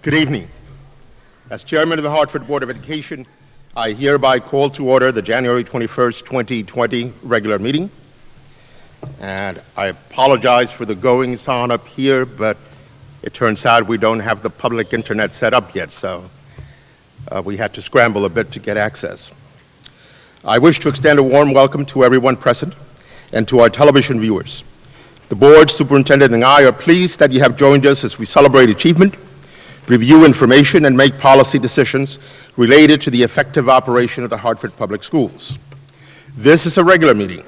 Good evening. As Chairman of the Hartford Board of Education, I hereby call to order the January 21st, 2020 regular meeting. And I apologize for the goings-on up here, but it turns out we don't have the public internet set up yet, so we had to scramble a bit to get access. I wish to extend a warm welcome to everyone present and to our television viewers. The board, superintendent, and I are pleased that you have joined us as we celebrate achievement, review information, and make policy decisions related to the effective operation of the Hartford Public Schools. This is a regular meeting,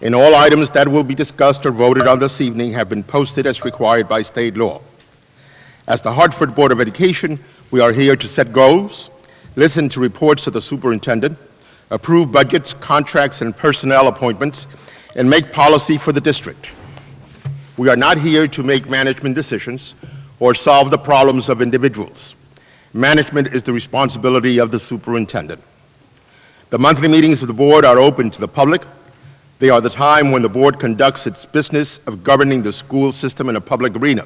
and all items that will be discussed or voted on this evening have been posted as required by state law. As the Hartford Board of Education, we are here to set goals, listen to reports of the superintendent, approve budgets, contracts, and personnel appointments, and make policy for the district. We are not here to make management decisions or solve the problems of individuals. Management is the responsibility of the superintendent. The monthly meetings of the board are open to the public. They are the time when the board conducts its business of governing the school system in a public arena.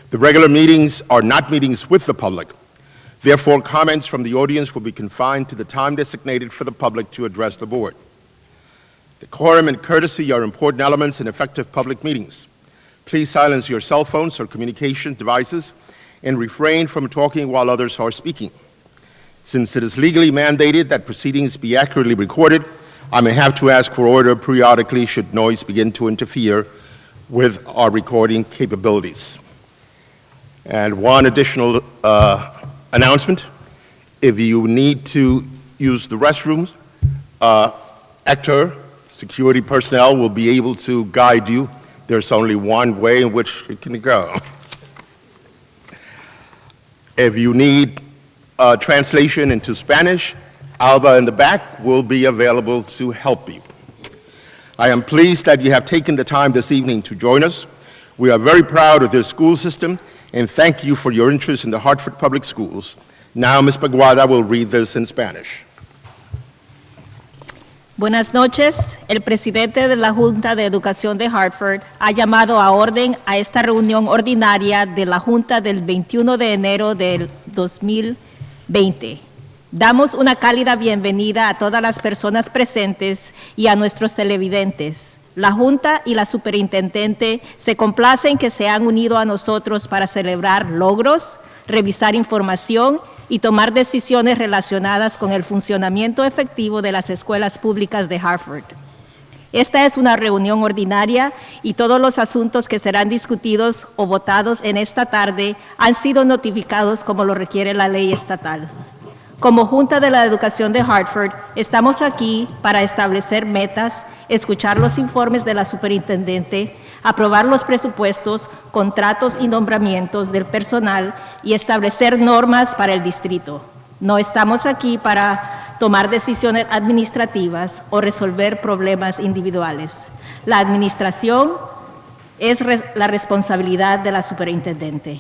The regular meetings are not meetings with the public. Therefore, comments from the audience will be confined to the time designated for the public to address the board. Decorum and courtesy are important elements in effective public meetings. Please silence your cell phones or communication devices and refrain from talking while others are speaking. Since it is legally mandated that proceedings be accurately recorded, I may have to ask for order periodically should noise begin to interfere with our recording capabilities. And one additional announcement: if you need to use the restrooms, Hector, security personnel, will be able to guide you. There's only one way in which it can go. If you need translation into Spanish, Alba in the back will be available to help you. I am pleased that you have taken the time this evening to join us. We are very proud of this school system, and thank you for your interest in the Hartford Public Schools. Now, Ms. Baguada will read this in Spanish. Buenas noches. El presidente de la Junta de Educación de Hartford ha llamado a orden a esta reunión ordinaria de la Junta del 21 de enero del 2020. Damos una cálida bienvenida a todas las personas presentes y a nuestros televidentes. La Junta y la Superintendente se complacen que se han unido a nosotros para celebrar logros, revisar información y tomar decisiones relacionadas con el funcionamiento efectivo de las escuelas públicas de Hartford. Esta es una reunión ordinaria y todos los asuntos que serán discutidos o votados en esta tarde han sido notificados como lo requiere la ley estatal. Como Junta de la Educación de Hartford, estamos aquí para establecer metas, escuchar los informes de la superintendente, aprobar los presupuestos, contratos y nombramientos del personal y establecer normas para el distrito. No estamos aquí para tomar decisiones administrativas o resolver problemas individuales. La administración es la responsabilidad de la superintendente.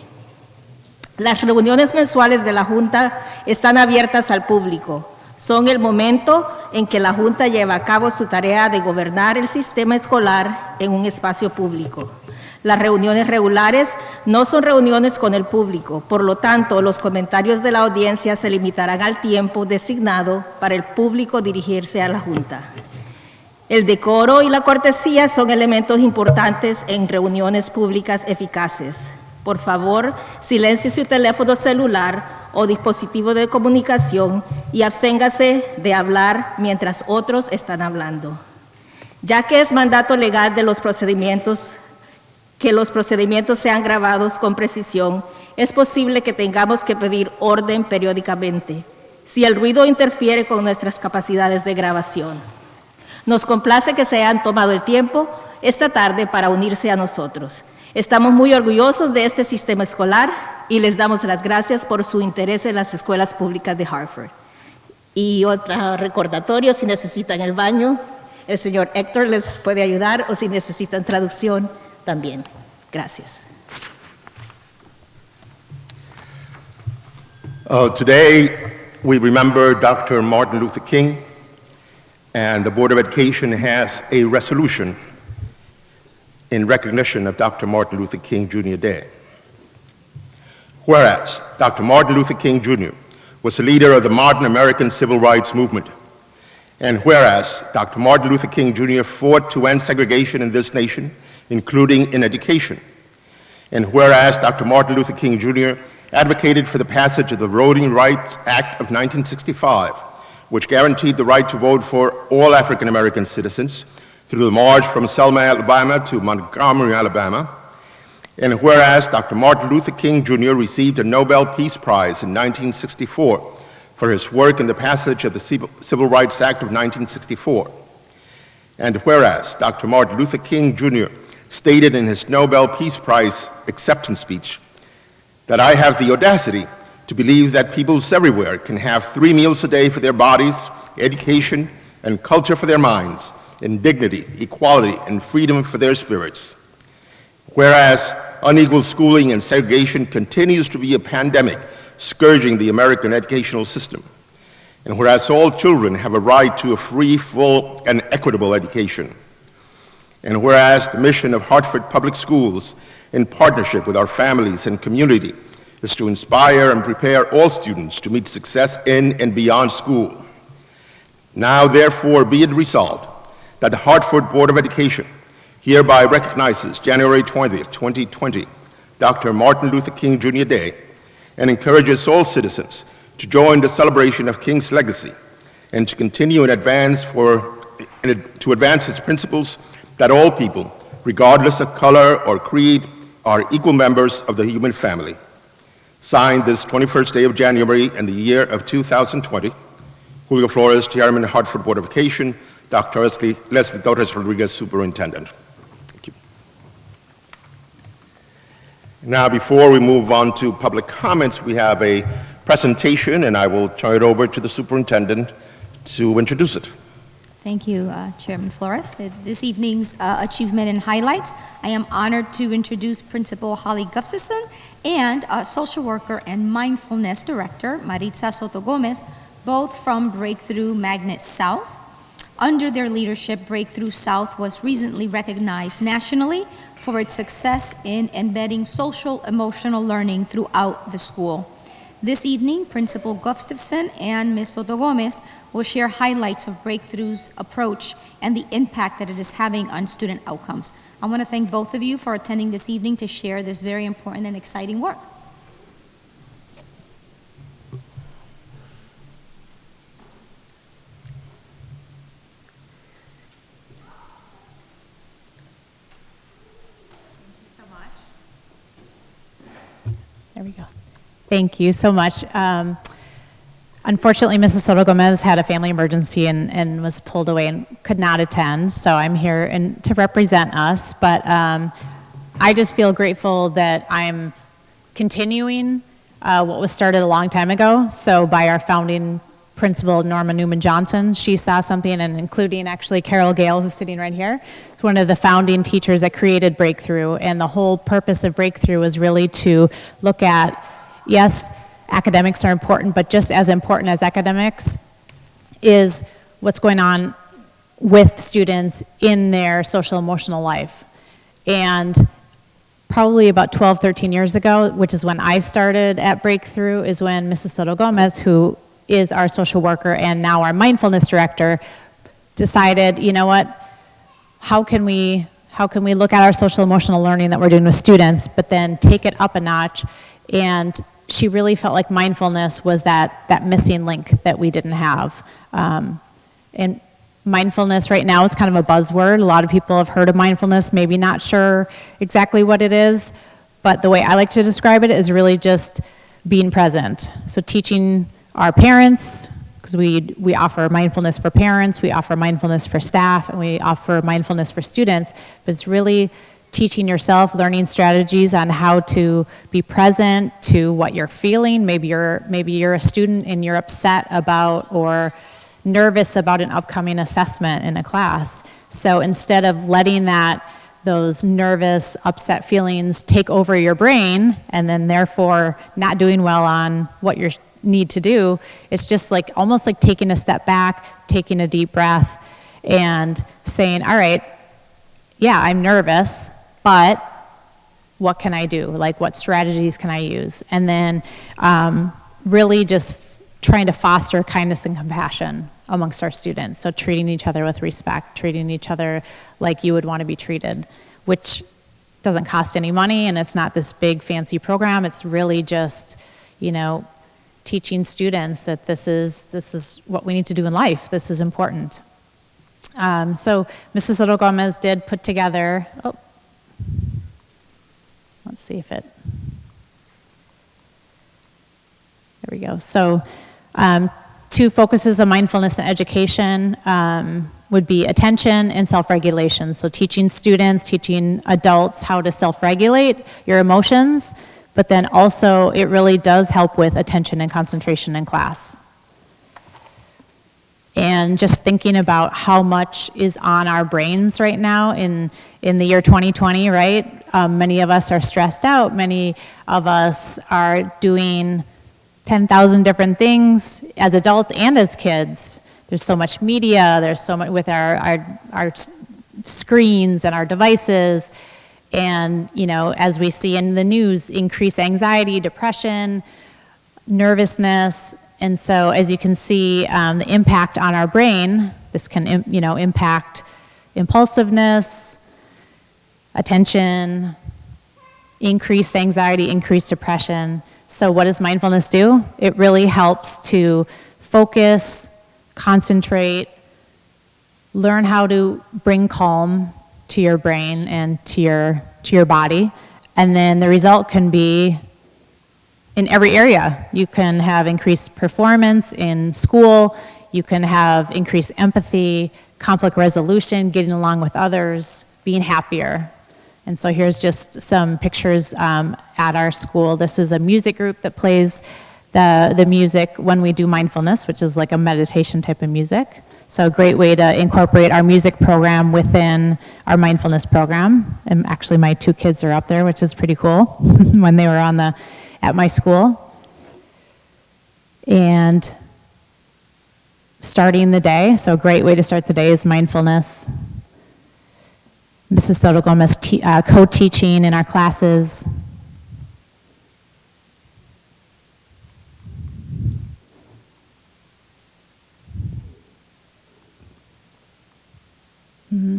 Las reuniones mensuales de la Junta están abiertas al público. Son el momento en que la Junta lleva a cabo su tarea de gobernar el sistema escolar en un espacio público. Las reuniones regulares no son reuniones con el público, por lo tanto, los comentarios de la audiencia se limitarán al tiempo designado para el público dirigirse a la Junta. El decoro y la cortesía son elementos importantes en reuniones públicas eficaces. Por favor, silencie su teléfono celular o dispositivo de comunicación y absténgase de hablar mientras otros están hablando. Ya que es mandato legal de los procedimientos que los procedimientos sean grabados con precisión, es posible que tengamos que pedir orden periódicamente si el ruido interfiere con nuestras capacidades de grabación. Nos complace que se hayan tomado el tiempo esta tarde para unirse a nosotros. Estamos muy orgullosos de este sistema escolar y les damos las gracias por su interés en las escuelas públicas de Hartford. Y otro recordatorio, si necesitan el baño, el señor Héctor les puede ayudar, o si necesitan traducción, también. Gracias. Today, we remember Dr. Martin Luther King, and the Board of Education has a resolution in recognition of Dr. Martin Luther King Jr. Day. Whereas Dr. Martin Luther King Jr. was a leader of the modern American civil rights movement, and whereas Dr. Martin Luther King Jr. fought to end segregation in this nation, including in education, and whereas Dr. Martin Luther King Jr. advocated for the passage of the Voting Rights Act of 1965, which guaranteed the right to vote for all African American citizens through the march from Selma, Alabama to Montgomery, Alabama, and whereas Dr. Martin Luther King Jr. received a Nobel Peace Prize in 1964 for his work in the passage of the Civil Rights Act of 1964, and whereas Dr. Martin Luther King Jr. stated in his Nobel Peace Prize acceptance speech that I have the audacity to believe that peoples everywhere can have 3 meals a day for their bodies, education, and culture for their minds, and dignity, equality, and freedom for their spirits. Whereas unequal schooling and segregation continues to be a pandemic scourging the American educational system, and whereas all children have a right to a free, full, and equitable education, and whereas the mission of Hartford Public Schools, in partnership with our families and community, is to inspire and prepare all students to meet success in and beyond school. Now, therefore, be it resolved that the Hartford Board of Education hereby recognizes January 20th, 2020, Dr. Martin Luther King Jr. Day, and encourages all citizens to join the celebration of King's legacy and to continue to advance its principles that all people, regardless of color or creed, are equal members of the human family. Signed this 21st day of January in the year of 2020, Julio Flores, Chairman of the Hartford Board of Education, Dr. Leslie Torres Rodriguez, Superintendent. Thank you. Now, before we move on to public comments, we have a presentation, and I will turn it over to the Superintendent to introduce it. Thank you, Chairman Flores. This evening's achievement and highlights, I am honored to introduce Principal Holly Gustafson and Social Worker and Mindfulness Director Marisa Soto Gomez, both from Breakthrough Magnet South. Under their leadership, Breakthrough South was recently recognized nationally for its success in embedding social emotional learning throughout the school. This evening, Principal Gustafson and Ms. Soto Gomez will share highlights of Breakthrough's approach and the impact that it is having on student outcomes. I want to thank both of you for attending this evening to share this very important and exciting work. There we go. Thank you so much. Unfortunately, Mrs. Soto Gomez had a family emergency and was pulled away and could not attend, so I'm here to represent us. But I just feel grateful that I'm continuing what was started a long time ago. So by our founding principal, Norma Newman Johnson, she saw something, and including actually Carol Gale, who's sitting right here, one of the founding teachers that created Breakthrough. And the whole purpose of Breakthrough was really to look at, yes, academics are important, but just as important as academics is what's going on with students in their social emotional life. And probably about 12, 13 years ago, which is when I started at Breakthrough, is when Mrs. Soto Gomez, who is our social worker and now our mindfulness director, decided, you know what, how can we look at our social emotional learning that we're doing with students, but then take it up a notch. And she really felt like mindfulness was that missing link that we didn't have. And mindfulness right now is kind of a buzzword. A lot of people have heard of mindfulness, maybe not sure exactly what it is, but the way I like to describe it is really just being present. So teaching our parents, because we offer mindfulness for parents, we offer mindfulness for staff, and we offer mindfulness for students, but it's really teaching yourself, learning strategies on how to be present to what you're feeling. Maybe you're a student and you're upset about or nervous about an upcoming assessment in a class. So instead of letting those nervous, upset feelings take over your brain and then therefore not doing well on what you need to do, it's just like almost like taking a step back, taking a deep breath and saying, all right, yeah, I'm nervous, but what can I do? Like, what strategies can I use? And then really just trying to foster kindness and compassion amongst our students. So treating each other with respect, treating each other like you would want to be treated, which doesn't cost any money, and it's not this big fancy program. It's really just, you know, teaching students that this is what we need to do in life. This is important. So Mrs. Soto Gomez did put together, let's see if it, there we go. So 2 focuses of mindfulness and education would be attention and self-regulation. So teaching students, teaching adults how to self-regulate your emotions, but then also it really does help with attention and concentration in class. And just thinking about how much is on our brains right now in the year 2020, right? Many of us are stressed out. Many of us are doing 10,000 different things as adults and as kids. There's so much media, there's so much with our screens and our devices, and, you know, as we see in the news, increased anxiety, depression, nervousness, and so as you can see, the impact on our brain, this can, you know, impact impulsiveness, attention, increased anxiety, increased depression. So what does mindfulness do? It really helps to focus, concentrate, learn how to bring calm to your brain and to your body, and then the result can be in every area. You can have increased performance in school, you can have increased empathy, conflict resolution, getting along with others, being happier. And so here's just some pictures at our school. This is a music group that plays the music when we do mindfulness, which is like a meditation type of music. So a great way to incorporate our music program within our mindfulness program. And actually my 2 kids are up there, which is pretty cool, when they were at my school. And starting the day, so a great way to start the day is mindfulness. Mrs. Soto Gomez co-teaching in our classes.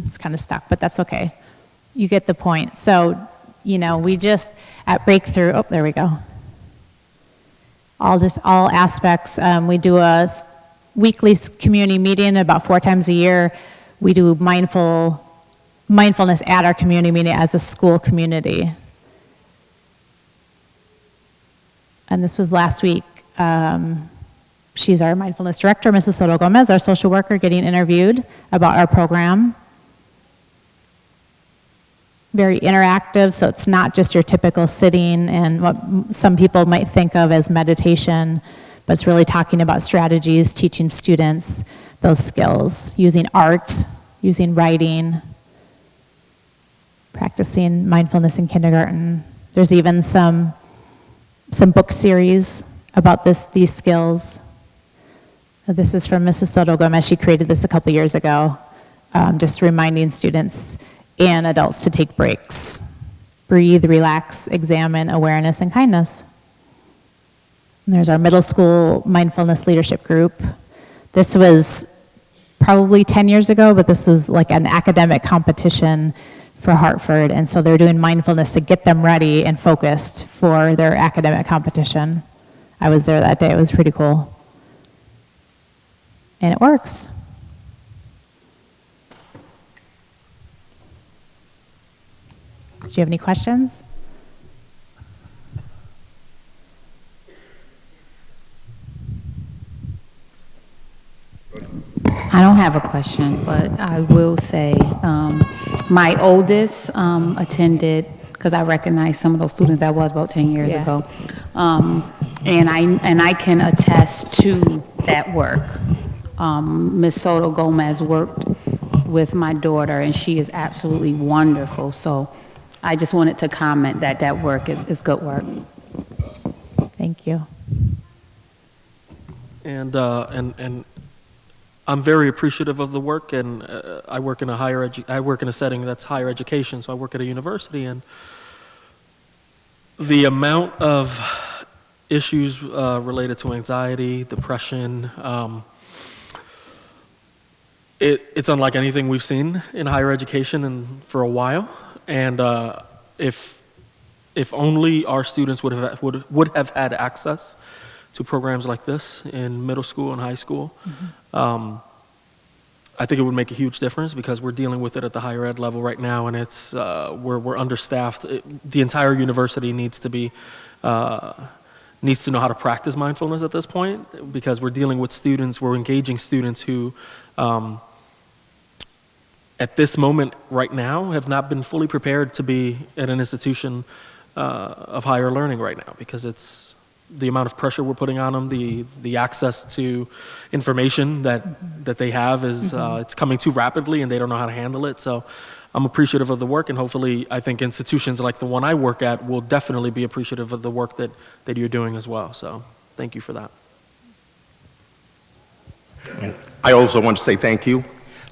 It's kind of stuck, but that's okay. You get the point. So, you know, we just, at Breakthrough, oh, there we go. All aspects. We do a weekly community meeting about 4 times a year. We do mindfulness at our community meeting as a school community. And this was last week. She's our mindfulness director, Mrs. Soto Gomez, our social worker, getting interviewed about our program. Very interactive, so it's not just your typical sitting and what some people might think of as meditation, but it's really talking about strategies, teaching students those skills, using art, using writing, practicing mindfulness in kindergarten. There's even some book series about these skills. This is from Mrs. Soto Gomez. She created this a couple years ago, just reminding students and adults to take breaks. Breathe, relax, examine, awareness, and kindness. And there's our middle school mindfulness leadership group. This was probably 10 years ago, but this was like an academic competition for Hartford, and so they're doing mindfulness to get them ready and focused for their academic competition. I was there that day. It was pretty cool. And it works. Do you have any questions? I don't have a question, but I will say my oldest attended, because I recognize some of those students, that was about 10 years ago, and I can attest to that work. Ms. Soto Gomez worked with my daughter, and she is absolutely wonderful. So I just wanted to comment that that work is good work. Thank you. And I'm very appreciative of the work, and I work in a setting that's higher education, so I work at a university, and The amount of issues related to anxiety, depression, it's unlike anything we've seen in higher education for a while. And if only our students would have had access to programs like this in middle school and high school, I think it would make a huge difference, because we're dealing with it at the higher ed level right now, and it's we're understaffed. The entire university needs to know how to practice mindfulness at this point, because we're dealing with students, we're engaging students who, at this moment right now, have not been fully prepared to be at an institution of higher learning right now, because it's the amount of pressure we're putting on them, the access to information that they have is it's coming too rapidly, and they don't know how to handle it. So I'm appreciative of the work, and hopefully I think institutions like the one I work at will definitely be appreciative of the work that you're doing as well. So thank you for that. And I also want to say thank you.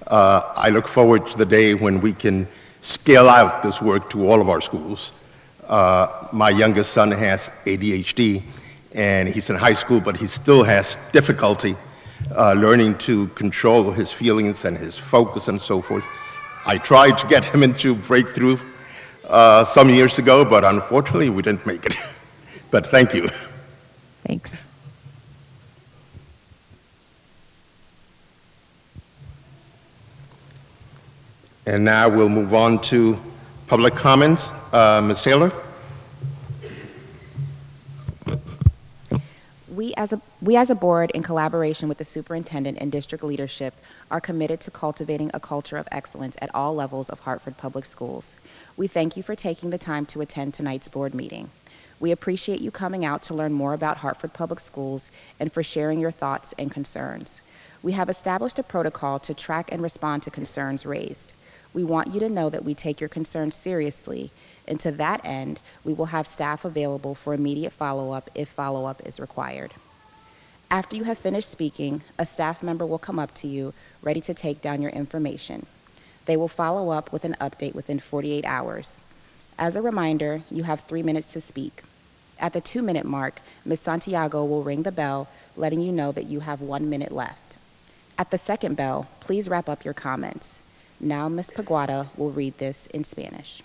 I look forward to the day when we can scale out this work to all of our schools. My youngest son has ADHD, and he's in high school, but he still has difficulty learning to control his feelings and his focus and so forth. I tried to get him into Breakthrough some years ago, but unfortunately we didn't make it. But thank you. Thanks. And now we'll move on to public comments. Ms. Taylor? We as a board, in collaboration with the superintendent and district leadership, are committed to cultivating a culture of excellence at all levels of Hartford Public Schools. We thank you for taking the time to attend tonight's board meeting. We appreciate you coming out to learn more about Hartford Public Schools and for sharing your thoughts and concerns. We have established a protocol to track and respond to concerns raised. We want you to know that we take your concerns seriously, and to that end, we will have staff available for immediate follow-up if follow-up is required. After you have finished speaking, a staff member will come up to you, ready to take down your information. They will follow up with an update within 48 hours. As a reminder, you have 3 minutes to speak. At the 2-minute mark, Ms. Santiago will ring the bell, letting you know that you have 1 minute left. At the second bell, please wrap up your comments. Now, Ms. Paguada will read this in Spanish.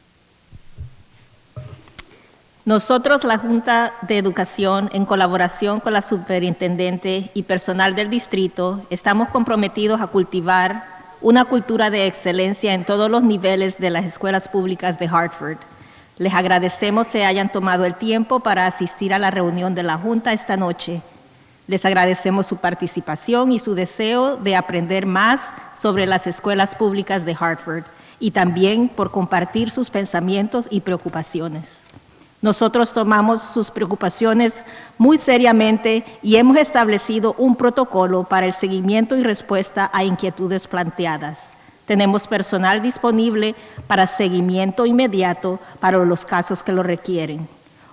Nosotros, la Junta de Educación, en colaboración con la superintendente y personal del distrito, estamos comprometidos a cultivar una cultura de excelencia en todos los niveles de las escuelas públicas de Hartford. Les agradecemos se hayan tomado el tiempo para asistir a la reunión de la Junta esta noche. Les agradecemos su participación y su deseo de aprender más sobre las escuelas públicas de Hartford y también por compartir sus pensamientos y preocupaciones. Nosotros tomamos sus preocupaciones muy seriamente y hemos establecido un protocolo para el seguimiento y respuesta a inquietudes planteadas. Tenemos personal disponible para seguimiento inmediato para los casos que lo requieren.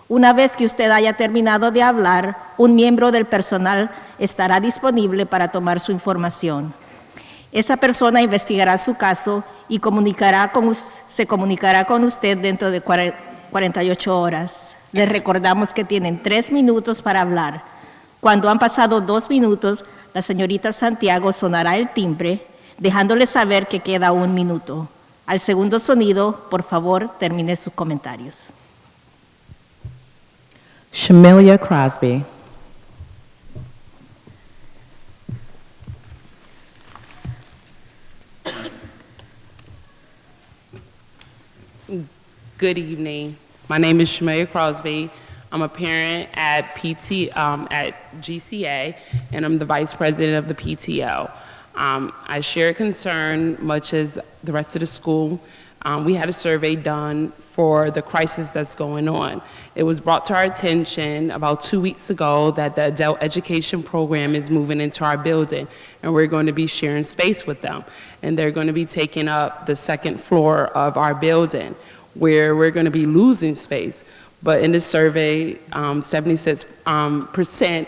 Una vez que usted haya terminado de hablar, un miembro del personal estará disponible para tomar su información. Esa persona investigará su caso y se comunicará con usted dentro de 48 horas. Les recordamos que tienen 3 minutos para hablar. Cuando han pasado 2 minutos, la señorita Santiago sonará el timbre, dejándoles saber que queda 1 minuto. Al segundo sonido, por favor, termine sus comentarios. Shamilia Crosby. Good evening. My name is Shamilia Crosby. I'm a parent at GCA, and I'm the vice president of the PTO. I share a concern, much as the rest of the school. We had a survey done for the crisis that's going on. It was brought to our attention about 2 weeks ago that the adult education program is moving into our building, and we're going to be sharing space with them. And they're going to be taking up the 2nd floor of our building, where we're going to be losing space. But in this survey, 76%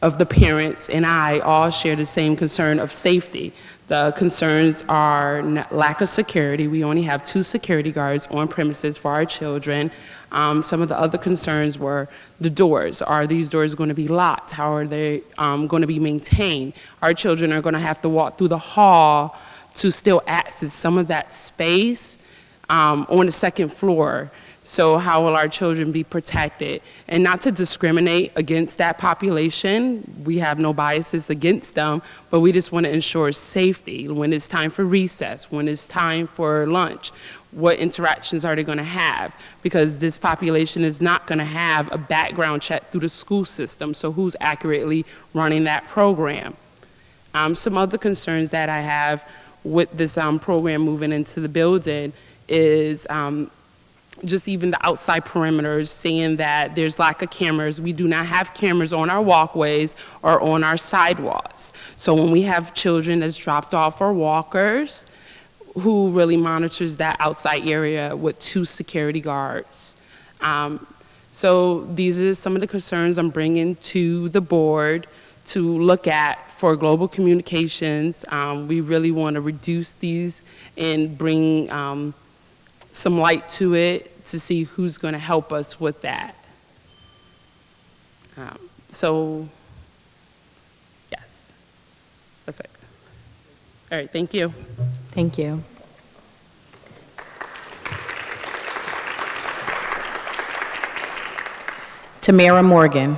of the parents and I all share the same concern of safety. The concerns are lack of security. We only have 2 security guards on premises for our children. Some of the other concerns were the doors. Are these doors going to be locked? How are they going to be maintained? Our children are going to have to walk through the hall to still access some of that space on the second floor. So how will our children be protected? And not to discriminate against that population. We have no biases against them, but we just want to ensure safety when it's time for recess, when it's time for lunch. What interactions are they going to have? Because this population is not going to have a background check through the school system, so who's accurately running that program? Some other concerns that I have with this program moving into the building is just even the outside perimeters, saying that there's lack of cameras. We do not have cameras on our walkways or on our sidewalks. So when we have children that's dropped off or walkers, who really monitors that outside area with 2 security guards? So these are some of the concerns I'm bringing to the board to look at for global communications. We really want to reduce these and bring some light to it to see who's going to help us with that. So, yes, that's it. All right, thank you. Thank you. Tamara Morgan.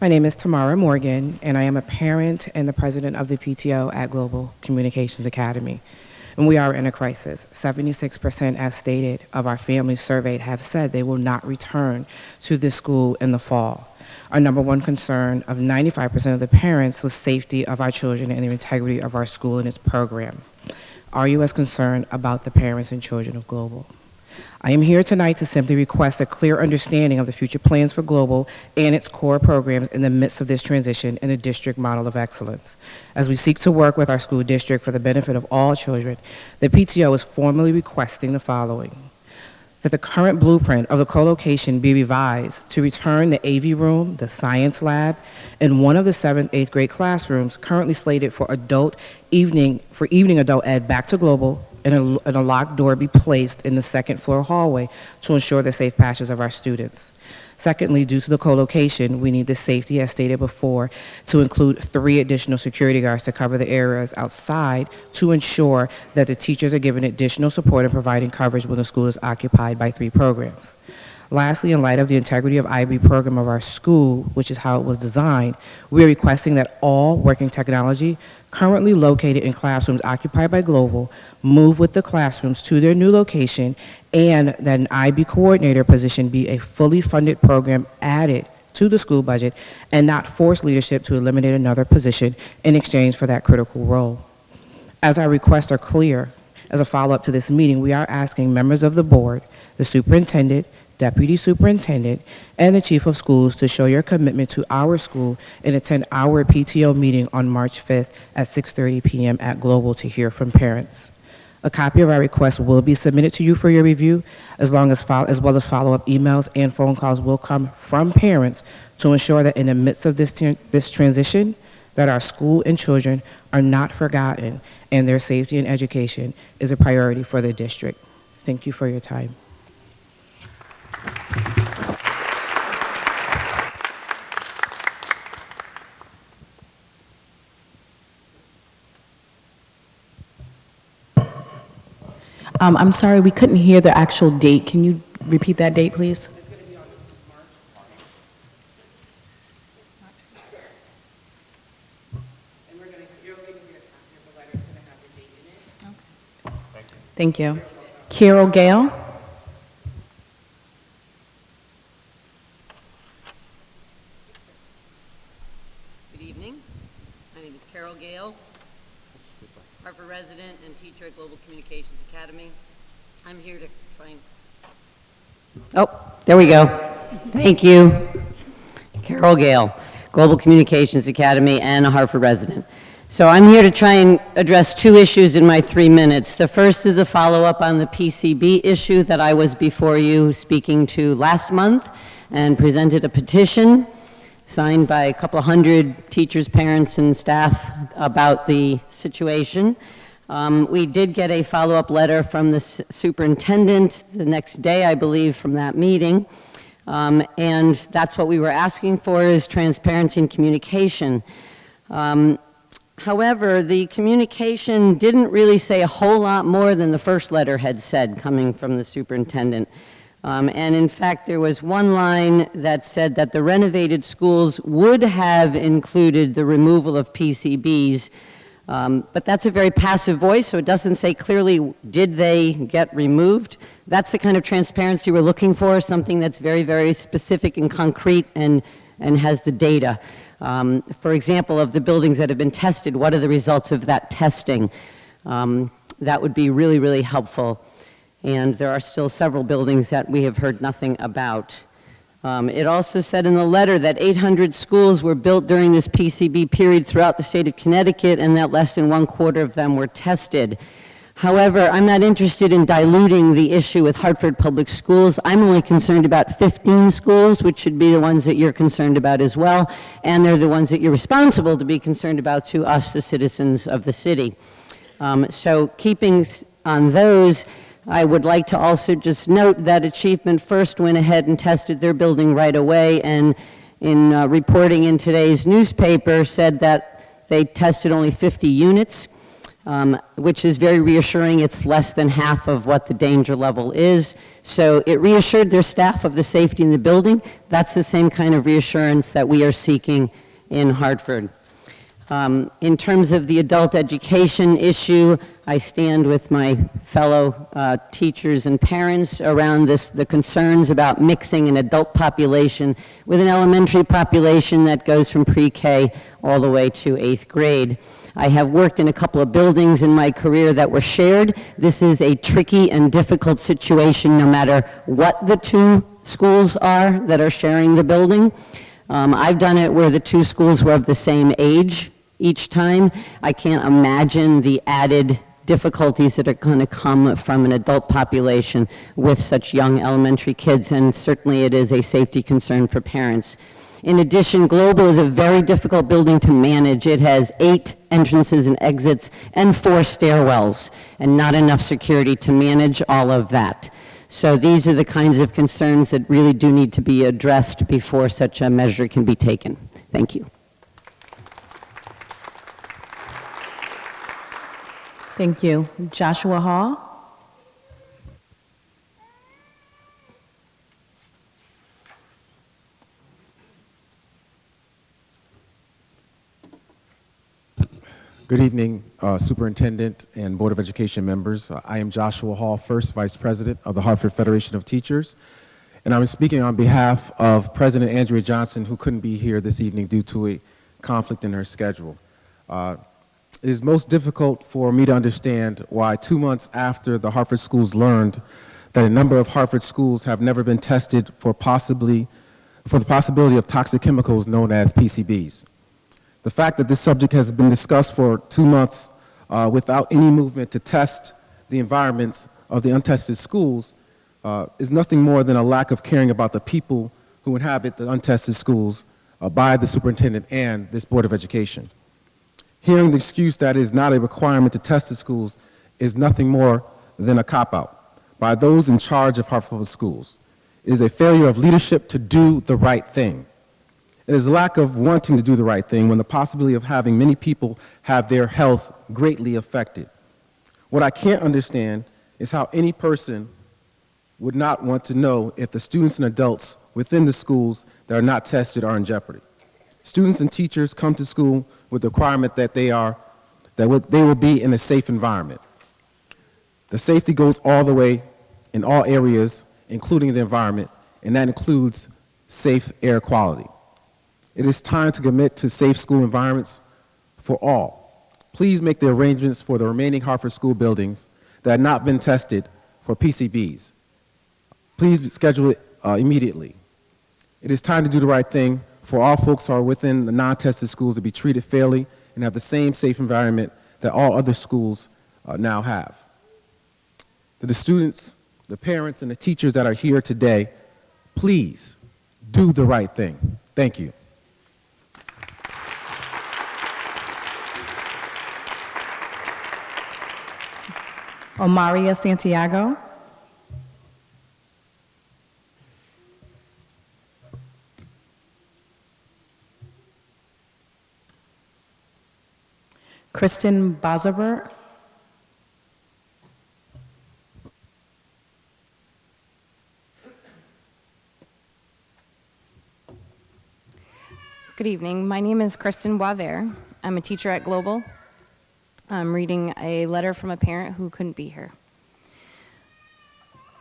My name is Tamara Morgan, and I am a parent and the president of the PTO at Global Communications Academy. And we are in a crisis. 76%, as stated, of our families surveyed have said they will not return to this school in the fall. Our number one concern of 95% of the parents was safety of our children and the integrity of our school and its program. Are you as concerned about the parents and children of Global? I am here tonight to simply request a clear understanding of the future plans for Global and its core programs in the midst of this transition in a district model of excellence. As we seek to work with our school district for the benefit of all children, the PTO is formally requesting the following: that the current blueprint of the co-location be revised to return the AV room, the science lab, and one of the 7th, 8th grade classrooms currently slated for evening adult ed back to Global, and a locked door be placed in the second floor hallway to ensure the safe passage of our students. Secondly, due to the co-location, we need the safety, as stated before, to include 3 additional security guards to cover the areas outside to ensure that the teachers are given additional support in providing coverage when the school is occupied by 3 programs. Lastly, in light of the integrity of IB program of our school, which is how it was designed, we are requesting that all working technology currently located in classrooms occupied by Global move with the classrooms to their new location, and that an IB coordinator position be a fully funded program added to the school budget and not force leadership to eliminate another position in exchange for that critical role. As our requests are clear, as a follow-up to this meeting, we are asking members of the board, the superintendent, deputy superintendent, and the chief of schools to show your commitment to our school and attend our PTO meeting on March 5th at 6:30 p.m. at Global to hear from parents. A copy of our request will be submitted to you for your review, as well as follow-up emails and phone calls will come from parents to ensure that in the midst of this transition, that our school and children are not forgotten and their safety and education is a priority for the district. Thank you for your time. I'm sorry, we couldn't hear the actual date. Can you repeat that date, please? It's going to be on March 4th. And you're going to get a copy of the letter. It's going to have the date in it. Okay. Thank you. Carol Gale. Good evening. My name is Carol Gale, Hartford resident and teacher at Global Communications Academy. I'm here to find... Oh, there we go. Thank you. Carol Gale, Global Communications Academy and a Hartford resident. So I'm here to try and address two issues in my 3 minutes. The first is a follow-up on the PCB issue that I was before you speaking to last month and presented a petition signed by a couple hundred teachers, parents, and staff about the situation. We did get a follow-up letter from the superintendent the next day, I believe, from that meeting. And that's what we were asking for, is transparency and communication. However, the communication didn't really say a whole lot more than the first letter had said coming from the superintendent. And in fact, there was one line that said that the renovated schools would have included the removal of PCBs, but that's a very passive voice, so it doesn't say clearly, did they get removed? That's the kind of transparency we're looking for, something that's very, very specific and concrete and has the data. For example, of the buildings that have been tested, what are the results of that testing? That would be really, really helpful. And there are still several buildings that we have heard nothing about. It also said in the letter that 800 schools were built during this PCB period throughout the state of Connecticut, and that less than 1/4 of them were tested. However, I'm not interested in diluting the issue with Hartford Public Schools. I'm only concerned about 15 schools, which should be the ones that you're concerned about as well, and they're the ones that you're responsible to be concerned about to us, the citizens of the city. So keeping on those, I would like to also just note that Achievement First went ahead and tested their building right away, and in reporting in today's newspaper said that they tested only 50 units. Which is very reassuring. It's less than half of what the danger level is. So it reassured their staff of the safety in the building. That's the same kind of reassurance that we are seeking in Hartford. In terms of the adult education issue, I stand with my fellow teachers and parents around the concerns about mixing an adult population with an elementary population that goes from pre-K all the way to 8th grade. I have worked in a couple of buildings in my career that were shared. This is a tricky and difficult situation no matter what the two schools are that are sharing the building. I've done it where the two schools were of the same age each time. I can't imagine the added difficulties that are going to come from an adult population with such young elementary kids, and certainly it is a safety concern for parents. In addition, Global is a very difficult building to manage. It has 8 entrances and exits and 4 stairwells, and not enough security to manage all of that. So these are the kinds of concerns that really do need to be addressed before such a measure can be taken. Thank you. Thank you. Joshua Hall. Good evening, Superintendent and Board of Education members. I am Joshua Hall, First Vice President of the Hartford Federation of Teachers, and I'm speaking on behalf of President Andrea Johnson, who couldn't be here this evening due to a conflict in her schedule. It is most difficult for me to understand why 2 months after the Hartford schools learned that a number of Hartford schools have never been tested for the possibility of toxic chemicals known as PCBs. The fact that this subject has been discussed for 2 months without any movement to test the environments of the untested schools is nothing more than a lack of caring about the people who inhabit the untested schools by the superintendent and this Board of Education. Hearing the excuse that it is not a requirement to test the schools is nothing more than a cop-out by those in charge of Hartford Public Schools. It is a failure of leadership to do the right thing. It is a lack of wanting to do the right thing when the possibility of having many people have their health greatly affected. What I can't understand is how any person would not want to know if the students and adults within the schools that are not tested are in jeopardy. Students and teachers come to school with the requirement that they will be in a safe environment. The safety goes all the way in all areas, including the environment, and that includes safe air quality. It is time to commit to safe school environments for all. Please make the arrangements for the remaining Hartford school buildings that have not been tested for PCBs. Please schedule it immediately. It is time to do the right thing for all folks who are within the non-tested schools to be treated fairly and have the same safe environment that all other schools now have. To the students, the parents, and the teachers that are here today, please do the right thing. Thank you. Omaria Santiago. Kristen Boisvert. Good evening. My name is Kristen Boisvert. I'm a teacher at Global. I'm reading a letter from a parent who couldn't be here.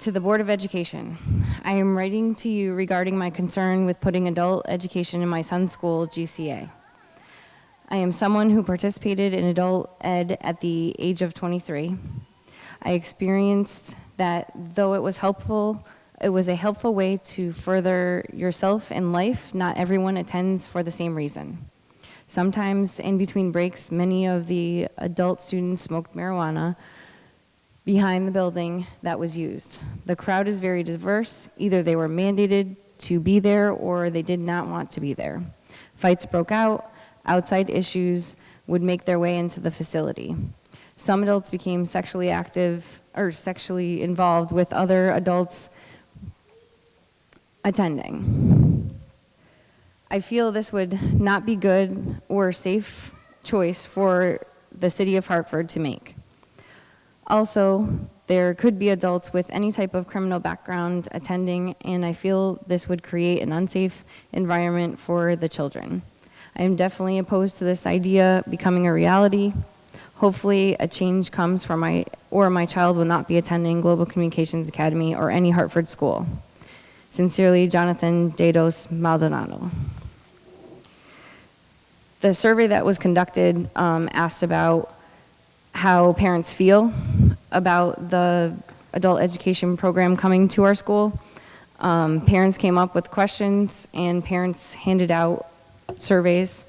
To the Board of Education, I am writing to you regarding my concern with putting adult education in my son's school, GCA. I am someone who participated in adult ed at the age of 23. I experienced that though it was a helpful way to further yourself in life, not everyone attends for the same reason. Sometimes in between breaks, many of the adult students smoked marijuana behind the building that was used. The crowd is very diverse. Either they were mandated to be there or they did not want to be there. Fights broke out. Outside issues would make their way into the facility. Some adults became sexually active or sexually involved with other adults attending. I feel this would not be good or a safe choice for the city of Hartford to make. Also, there could be adults with any type of criminal background attending, and I feel this would create an unsafe environment for the children. I am definitely opposed to this idea becoming a reality. Hopefully, a change comes for my child will not be attending Global Communications Academy or any Hartford school. Sincerely, Jonathan Dados Maldonado. The survey that was conducted asked about how parents feel about the adult education program coming to our school. Parents came up with questions and parents handed out surveys.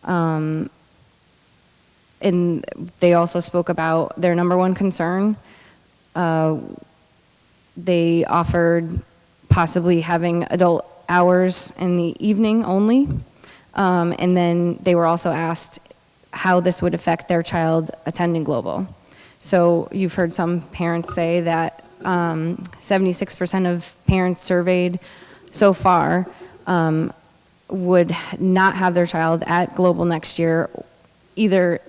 And they also spoke about their number one concern. They offered possibly having adult hours in the evening only. And then they were also asked how this would affect their child attending Global. So you've heard some parents say that 76% of parents surveyed so far would not have their child at Global next year. Either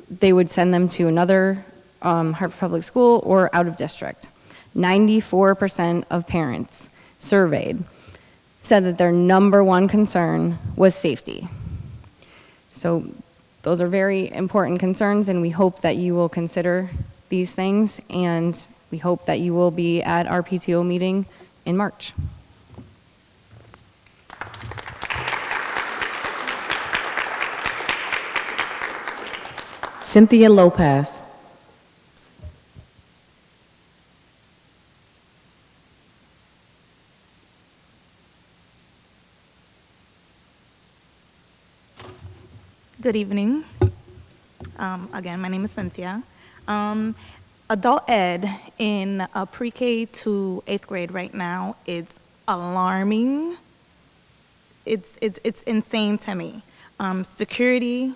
they would send them to another Hartford Public School or out of district. 94% of parents surveyed said that their number one concern was safety. So those are very important concerns, and we hope that you will consider these things, and we hope that you will be at our PTO meeting in March. Cynthia Lopez. Good evening. Again, my name is Cynthia. Adult ed in pre-K to 8th grade right now is alarming. It's insane to me. Security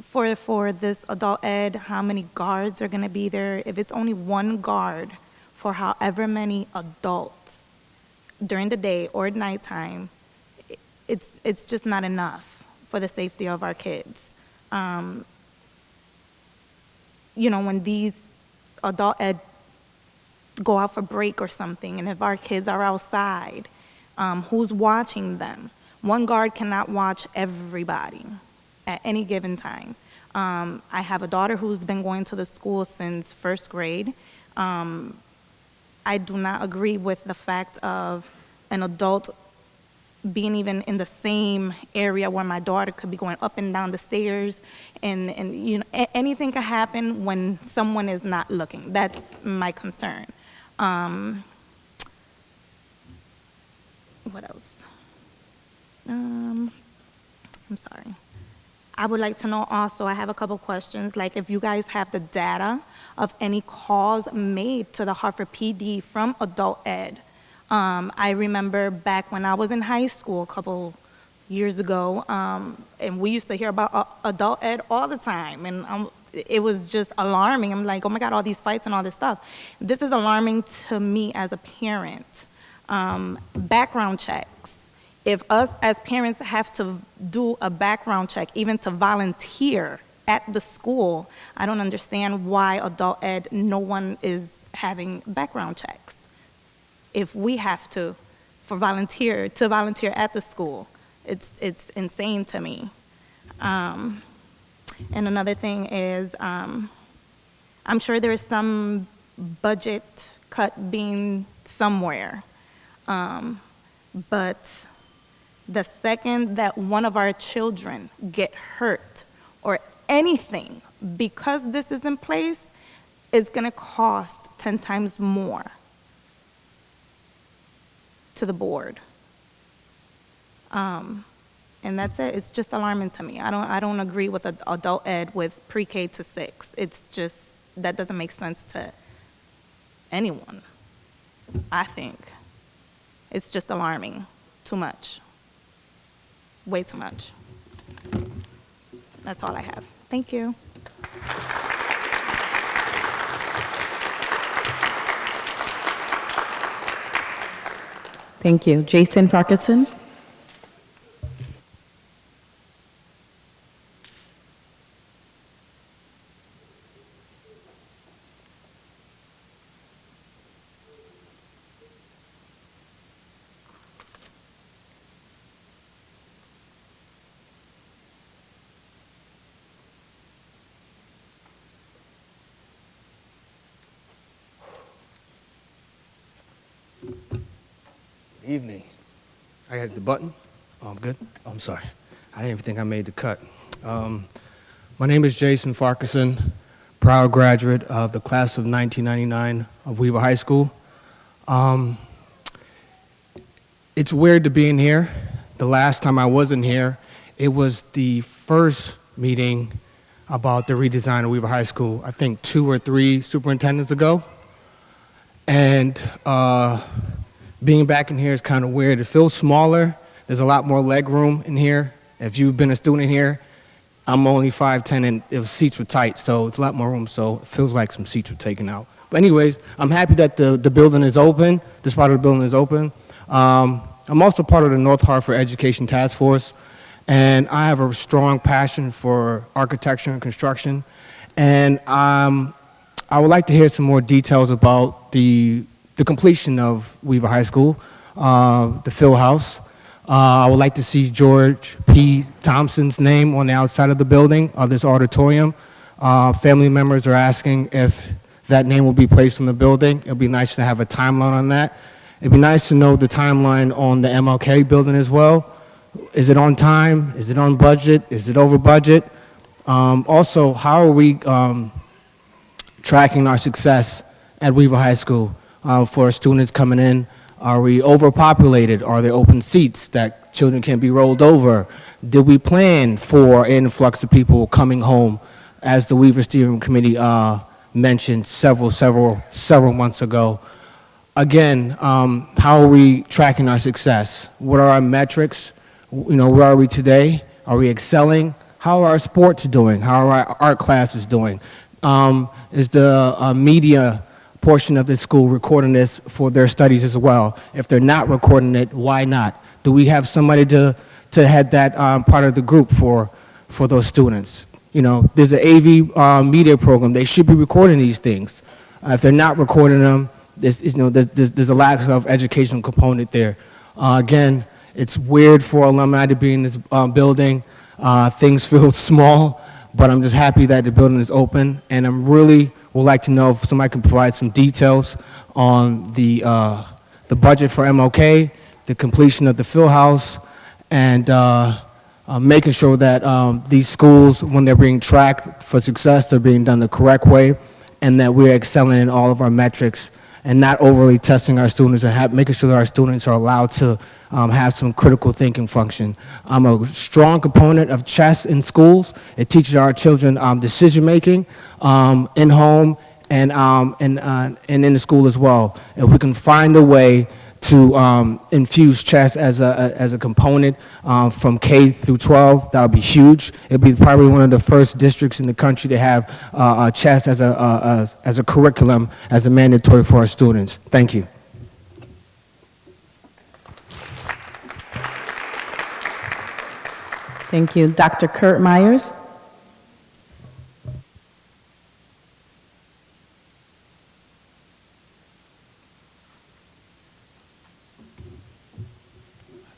for this adult ed, how many guards are going to be there? If it's only one guard for however many adults during the day or at nighttime, it's just not enough for the safety of our kids. You know, when these adult ed go out for break or something, and if our kids are outside, who's watching them? One guard cannot watch everybody at any given time. I have a daughter who's been going to the school since 1st grade. I do not agree with the fact of an adult being even in the same area where my daughter could be going up and down the stairs, and you know, anything could happen when someone is not looking. That's my concern. What else? I'm sorry. I would like to know also, I have a couple questions, like if you guys have the data of any calls made to the Hartford PD from Adult Ed. I remember back when I was in high school a couple years ago, and we used to hear about Adult Ed all the time, and it was just alarming. I'm like, oh my God, all these fights and all this stuff. This is alarming to me as a parent. Background checks. If us as parents have to do a background check, even to volunteer at the school, I don't understand why Adult Ed, no one is having background checks. If we have to volunteer at the school, it's insane to me. And another thing is, I'm sure there is some budget cut being somewhere, but the second that one of our children get hurt or anything, because this is in place, it's going to cost 10 times more to the board. And that's it. It's just alarming to me. I don't agree with Adult Ed with pre-K to 6. It's just, that doesn't make sense to anyone, I think. It's just alarming. Too much. Way too much. That's all I have. Thank you. Thank you. Jason Farkas. Evening. I hit the button. Oh, I'm good. Oh, I'm sorry. I didn't even think I made the cut. My name is Jason Farkason, proud graduate of the class of 1999 of Weaver High School. It's weird to be in here. The last time I wasn't here, it was the first meeting about the redesign of Weaver High School, I think 2 or 3 superintendents ago. And being back in here is kind of weird. It feels smaller. There's a lot more leg room in here. If you've been a student here, I'm only 5'10", and the seats were tight, so it's a lot more room, so it feels like some seats were taken out. But anyways, I'm happy that the building is open. This part of the building is open. I'm also part of the North Hartford Education Task Force, and I have a strong passion for architecture and construction. And I would like to hear some more details about the completion of Weaver High School, the Phil House. I would like to see George P. Thompson's name on the outside of the building, of this auditorium. Family members are asking if that name will be placed on the building. It would be nice to have a timeline on that. It would be nice to know the timeline on the MLK building as well. Is it on time? Is it on budget? Is it over budget? Also, how are we tracking our success at Weaver High School for students coming in? Are we overpopulated? Are there open seats that children can be rolled over? Did we plan for an influx of people coming home, as the Weaver Steering Committee mentioned several months ago? Again, how are we tracking our success? What are our metrics? You know, where are we today? Are we excelling? How are our sports doing? How are our art classes doing? Is the media portion of the school recording this for their studies as well? If they're not recording it, why not? Do we have somebody to head that part of the group for those students? You know, there's an AV media program. They should be recording these things. If they're not recording them, there's a lack of educational component there. Again, it's weird for alumni to be in this building. Things feel small, but I'm just happy that the building is open, and I'm really would like to know if somebody can provide some details on the budget for MLK, the completion of the Phil House, and making sure that these schools, when they're being tracked for success, they're being done the correct way, and that we're excelling in all of our metrics and not overly testing our students and making sure that our students are allowed to have some critical thinking function. I'm a strong component of chess in schools. It teaches our children decision making in home and in the school as well. If we can find a way to infuse chess as a component from K through 12, that would be huge. It'd be probably one of the first districts in the country to have chess as a curriculum, as a mandatory for our students. Thank you. Thank you. Dr. Kurt Myers.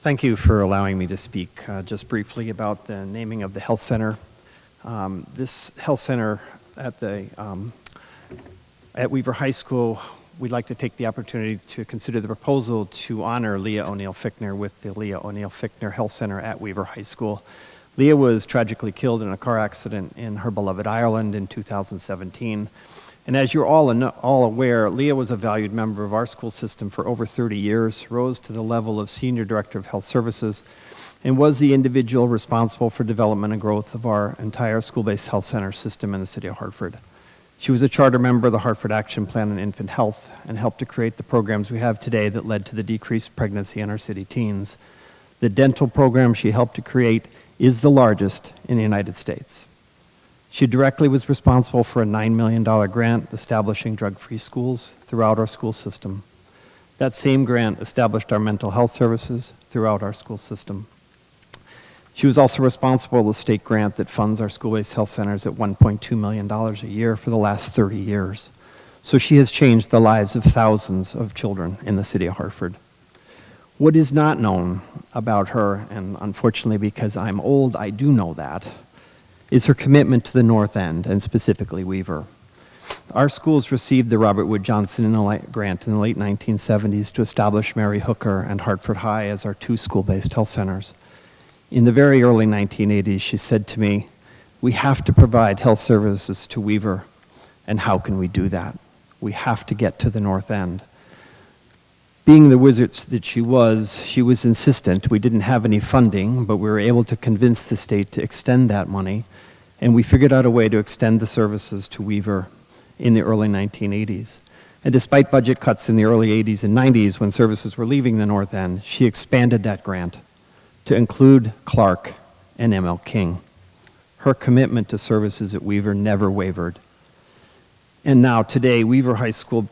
Thank you for allowing me to speak just briefly about the naming of the health center. This health center at Weaver High School, we'd like to take the opportunity to consider the proposal to honor Leah ONeill Fichtner with the Leah ONeill Fichtner Health Center at Weaver High School. Leah was tragically killed in a car accident in her beloved Ireland in 2017. And as you're all aware, Leah was a valued member of our school system for over 30 years, rose to the level of Senior Director of Health Services, and was the individual responsible for development and growth of our entire school-based health center system in the city of Hartford. She was a charter member of the Hartford Action Plan on Infant Health and helped to create the programs we have today that led to the decreased pregnancy in our city teens. The dental program she helped to create is the largest in the United States. She directly was responsible for a $9 million grant establishing drug-free schools throughout our school system. That same grant established our mental health services throughout our school system. She was also responsible for the state grant that funds our school-based health centers at $1.2 million a year for the last 30 years. So she has changed the lives of thousands of children in the city of Hartford. What is not known about her, and unfortunately because I'm old, I do know that, is her commitment to the North End, and specifically Weaver. Our schools received the Robert Wood Johnson grant in the late 1970s to establish Mary Hooker and Hartford High as our two school-based health centers. In the very early 1980s, she said to me, "We have to provide health services to Weaver, and how can we do that? We have to get to the North End." Being the wizard that she was insistent. We didn't have any funding, but we were able to convince the state to extend that money, and we figured out a way to extend the services to Weaver in the early 1980s. And despite budget cuts in the early 80s and 90s when services were leaving the North End, she expanded that grant to include Clark and ML King. Her commitment to services at Weaver never wavered. And now today, Weaver High School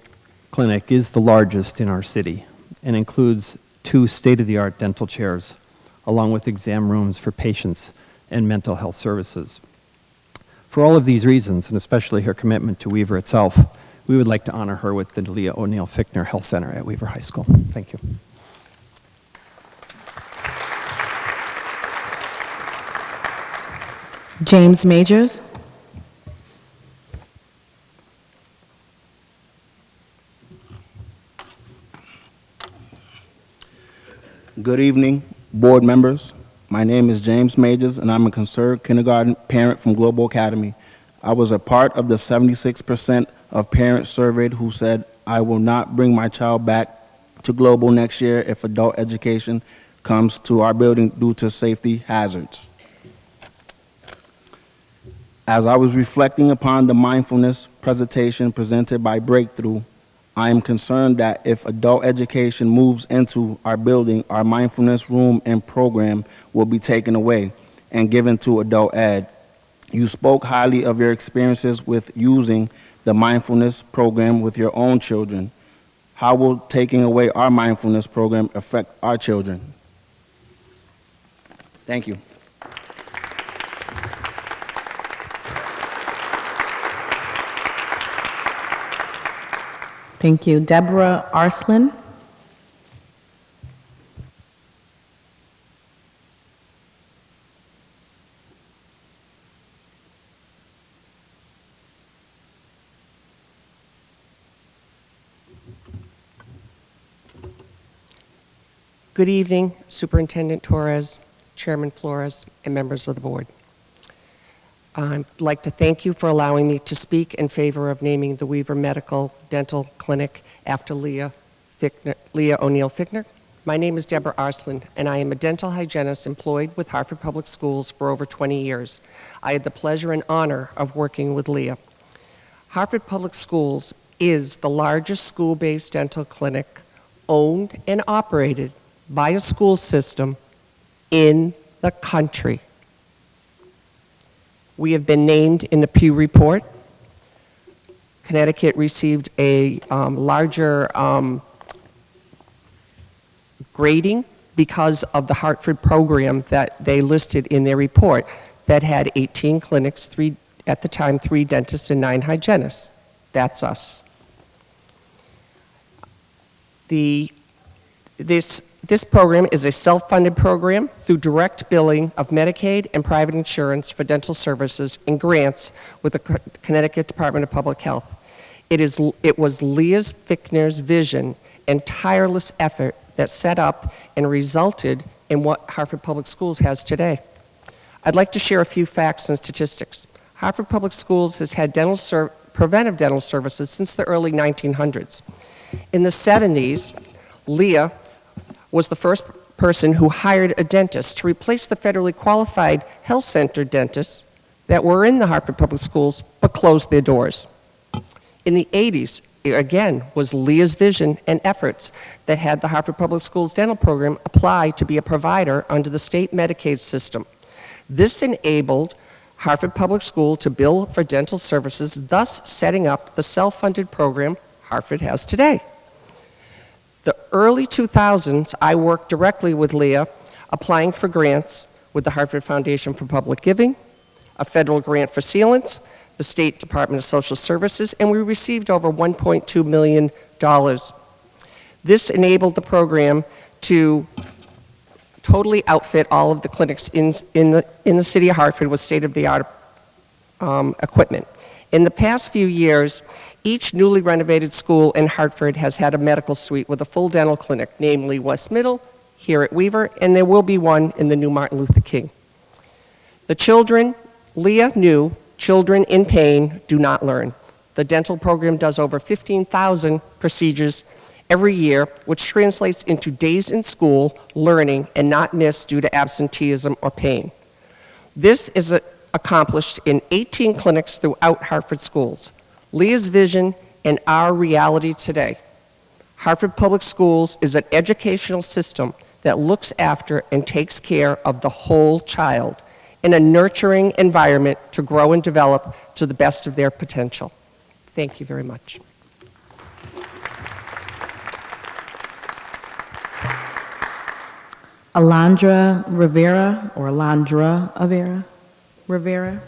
Clinic is the largest in our city and includes 2 state-of-the-art dental chairs, along with exam rooms for patients and mental health services. For all of these reasons, and especially her commitment to Weaver itself, we would like to honor her with the Leah ONeill Fichtner Health Center at Weaver High School. Thank you. James Majors. Good evening, board members. My name is James Majors, and I'm a concerned kindergarten parent from Global Academy. I was a part of the 76% of parents surveyed who said, "I will not bring my child back to Global next year if adult education comes to our building due to safety hazards." As I was reflecting upon the mindfulness presentation presented by Breakthrough, I am concerned that if adult education moves into our building, our mindfulness room and program will be taken away and given to adult ed. You spoke highly of your experiences with using the mindfulness program with your own children. How will taking away our mindfulness program affect our children? Thank you. Thank you. Debra Arslan. Good evening, Superintendent Torres, Chairman Flores, and members of the board. I'd like to thank you for allowing me to speak in favor of naming the Weaver Medical Dental Clinic after Leah ONeill Fichtner. My name is Debra Arslan, and I am a dental hygienist employed with Hartford Public Schools for over 20 years. I had the pleasure and honor of working with Leah. Hartford Public Schools is the largest school-based dental clinic owned and operated by a school system in the country. We have been named in the Pew Report. Connecticut received a larger grading because of the Hartford program that they listed in their report that had 18 clinics, at the time, 3 dentists and 9 hygienists. That's us. This program is a self-funded program through direct billing of Medicaid and private insurance for dental services and grants with the Connecticut Department of Public Health. It was Leah Fichtner's vision and tireless effort that set up and resulted in what Hartford Public Schools has today. I'd like to share a few facts and statistics. Hartford Public Schools has had preventive dental services since the early 1900s. In the 70s, Leah was the first person who hired a dentist to replace the federally qualified health center dentists that were in the Hartford Public Schools but closed their doors. In the 80s, it again was Leah's vision and efforts that had the Hartford Public Schools dental program apply to be a provider under the state Medicaid system. This enabled Hartford Public School to bill for dental services, thus setting up the self-funded program Hartford has today. The early 2000s, I worked directly with Leah, applying for grants with the Hartford Foundation for Public Giving, a federal grant for sealants, the State Department of Social Services, and we received over $1.2 million. This enabled the program to totally outfit all of the clinics in the city of Hartford with state-of-the-art equipment. In the past few years, each newly renovated school in Hartford has had a medical suite with a full dental clinic, namely West Middle, here at Weaver, and there will be one in the new Martin Luther King. The children, Leah knew, children in pain do not learn. The dental program does over 15,000 procedures every year, which translates into days in school learning and not missed due to absenteeism or pain. This is accomplished in 18 clinics throughout Hartford schools. Leah's vision and our reality today. Hartford Public Schools is an educational system that looks after and takes care of the whole child in a nurturing environment to grow and develop to the best of their potential. Thank you very much. Alondra Rivera, or Alondra Rivera.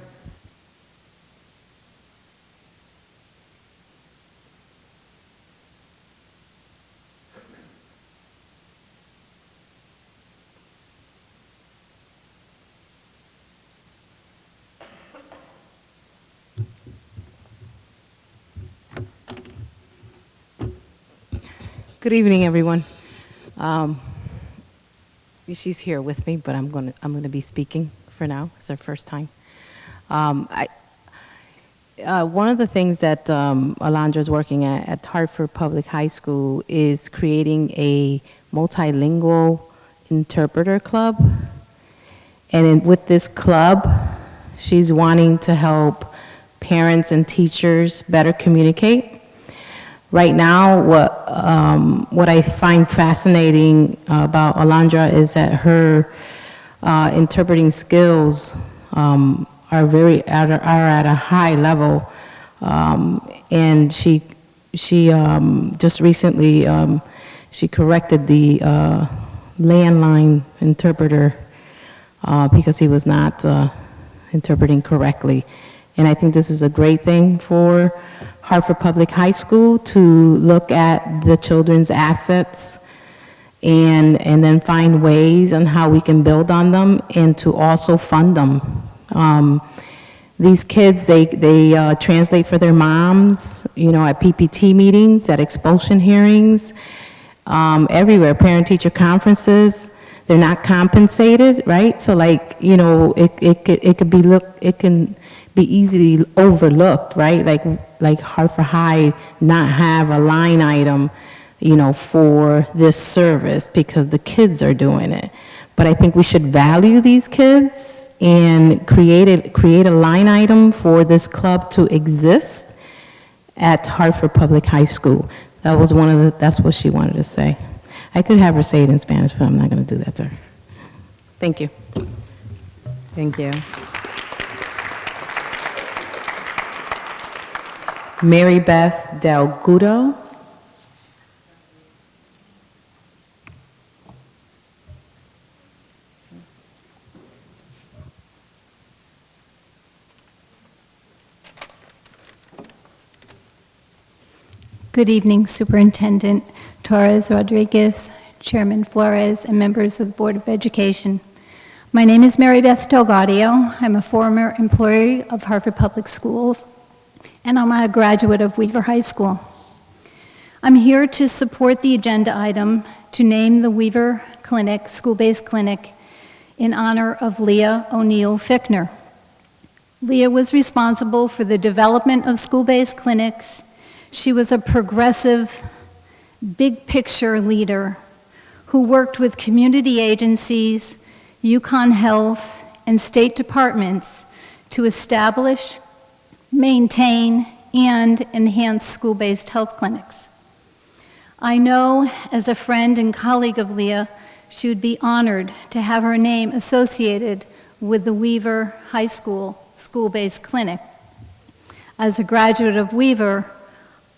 Good evening, everyone. She's here with me, but I'm going to be speaking for now. It's her first time. One of the things that Alondra is working at Hartford Public High School is creating a multilingual interpreter club. And with this club, she's wanting to help parents and teachers better communicate. Right now, what I find fascinating about Alondra is that her interpreting skills are at a high level, and she just recently she corrected the landline interpreter because he was not interpreting correctly, and I think this is a great thing for Hartford Public High School to look at the children's assets and then find ways on how we can build on them and to also fund them. These kids, they translate for their moms, at PPT meetings, at expulsion hearings, everywhere, parent-teacher conferences. they're not compensated, right? So like, you know, it can be easily overlooked, right? Like Hartford High not have a line item, you know, for this service because the kids are doing it. But I think we should value these kids and create a line item for this club to exist at Hartford Public High School. That's what she wanted to say. I could have her say it in Spanish, but I'm not going to do that to her. Thank you. Thank you. Mary Beth Del Gouda. Good evening, Superintendent Torres Rodriguez, Chairman Flores, and members of the Board of Education. My name is Mary Beth Delgadio. I'm a former employee of Hartford Public Schools, and I'm a graduate of Weaver High School. I'm here to support the agenda item to name the Weaver Clinic, school-based clinic, in honor of Leah ONeill Fichtner. Leah was responsible for the development of school-based clinics. She was a progressive, big-picture leader who worked with community agencies, Yukon Health, and state departments to establish, maintain, and enhance school-based health clinics. I know, as a friend and colleague of Leah, she would be honored to have her name associated with the Weaver High School school-based clinic. As a graduate of Weaver,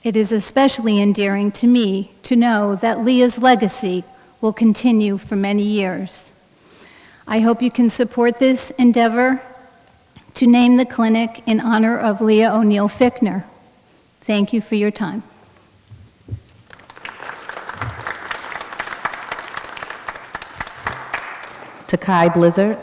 it is especially endearing to me to know that Leah's legacy will continue for many years. I hope you can support this endeavor to name the clinic in honor of Leah ONeill Fichtner. Thank you for your time. Takei Blizzard.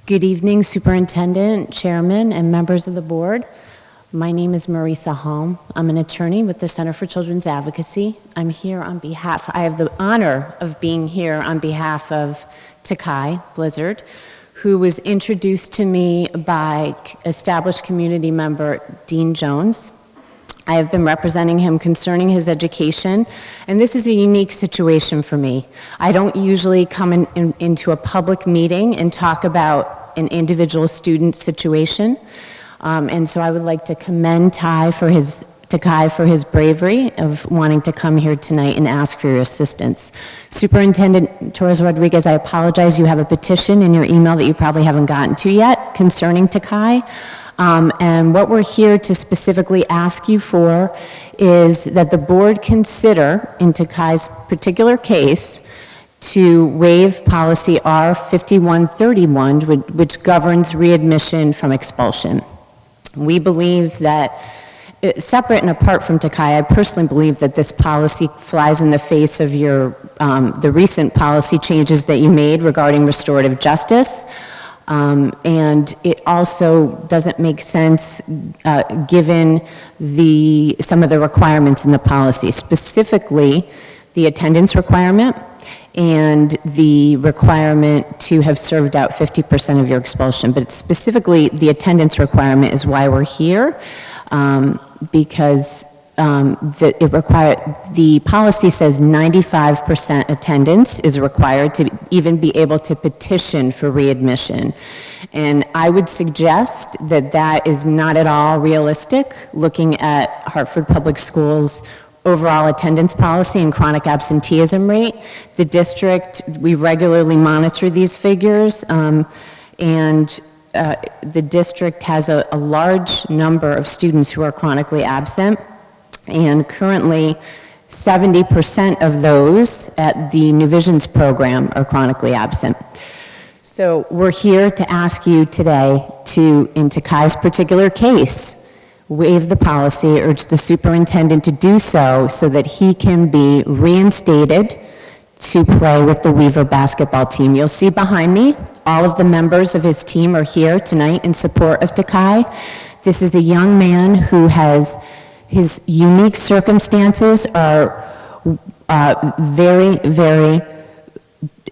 Good evening, Superintendent, Chairman, and members of the board. My name is Marisa Home. I'm an attorney with the Center for Children's Advocacy. I have the honor of being here on behalf of Takei Blizzard, who was introduced to me by established community member Dean Jones. I have been representing him concerning his education, and this is a unique situation for me. I don't usually come into a public meeting and talk about an individual student situation, and so I would like to commend Takei for his bravery of wanting to come here tonight and ask for your assistance. Superintendent Torres Rodriguez, I apologize, you have a petition in your email that you probably haven't gotten to yet concerning Takei. And what we're here to specifically ask you for is that the board consider, in Takei's particular case, to waive policy R5131, which governs readmission from expulsion. We believe that, separate and apart from Takei, I personally believe that this policy flies in the face of the recent policy changes that you made regarding restorative justice. And it also doesn't make sense given some of the requirements in the policy, specifically the attendance requirement and the requirement to have served out 50% of your expulsion. But specifically, the attendance requirement is why we're here, because the policy says 95% attendance is required to even be able to petition for readmission. And I would suggest that that is not at all realistic, looking at Hartford Public Schools' overall attendance policy and chronic absenteeism rate. The district, we regularly monitor these figures, and the district has a large number of students who are chronically absent. And currently, 70% of those at the New Visions program are chronically absent. So we're here to ask you today to, in Takei's particular case, waive the policy, urge the superintendent to do so that he can be reinstated to play with the Weaver basketball team. You'll see behind me, all of the members of his team are here tonight in support of Takei. This is a young man who has, his unique circumstances are very, very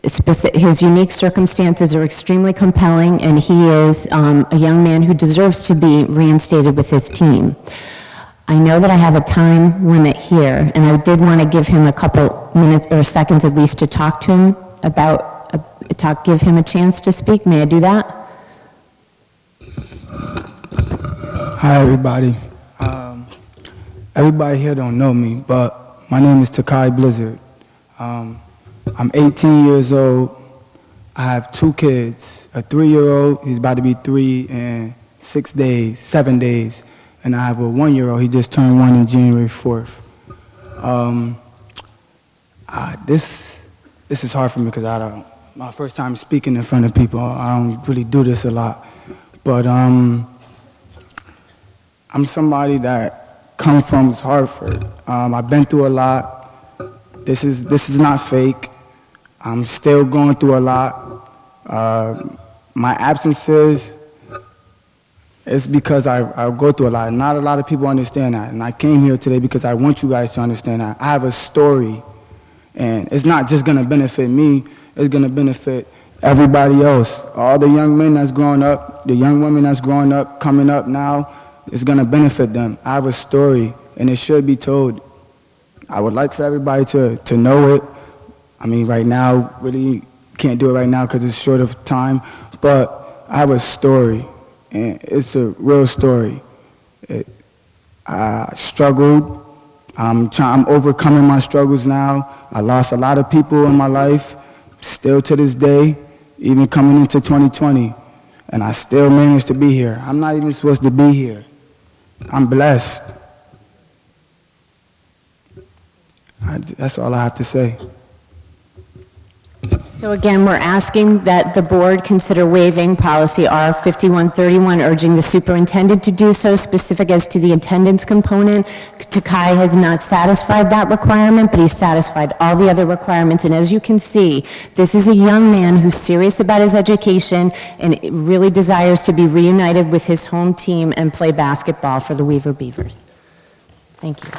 specific. His unique circumstances are extremely compelling, and he is a young man who deserves to be reinstated with his team. I know that I have a time limit here, and I did want to give him a couple minutes or seconds at least to talk to him about, give him a chance to speak. May I do that? Hi, everybody. Everybody here don't know me, but my name is Takei Blizzard. I'm 18 years old. I have 2 kids, a 3-year-old, he's about to be 3 in 7 days, and I have a 1-year-old, he just turned 1 on January 4th. This is hard for me because my first time speaking in front of people, I don't really do this a lot, but I'm somebody that comes from Hartford. I've been through a lot. This is not fake. I'm still going through a lot. My absences, it's because I go through a lot. Not a lot of people understand that. And I came here today because I want you guys to understand that. I have a story. And it's not just going to benefit me. It's going to benefit everybody else. All the young men that's growing up, the young women that's growing up, coming up now, it's going to benefit them. I have a story, and it should be told. I would like for everybody to know it. I mean, right now, really can't do it right now because it's short of time, but I have a story, and it's a real story. I struggled. I'm overcoming my struggles now. I lost a lot of people in my life, still to this day, even coming into 2020, and I still managed to be here. I'm not even supposed to be here. I'm blessed. That's all I have to say. So again, we're asking that the board consider waiving policy R5131, urging the superintendent to do so, specific as to the attendance component. Takei has not satisfied that requirement, but he's satisfied all the other requirements. And as you can see, this is a young man who's serious about his education and really desires to be reunited with his home team and play basketball for the Weaver Beavers. Thank you.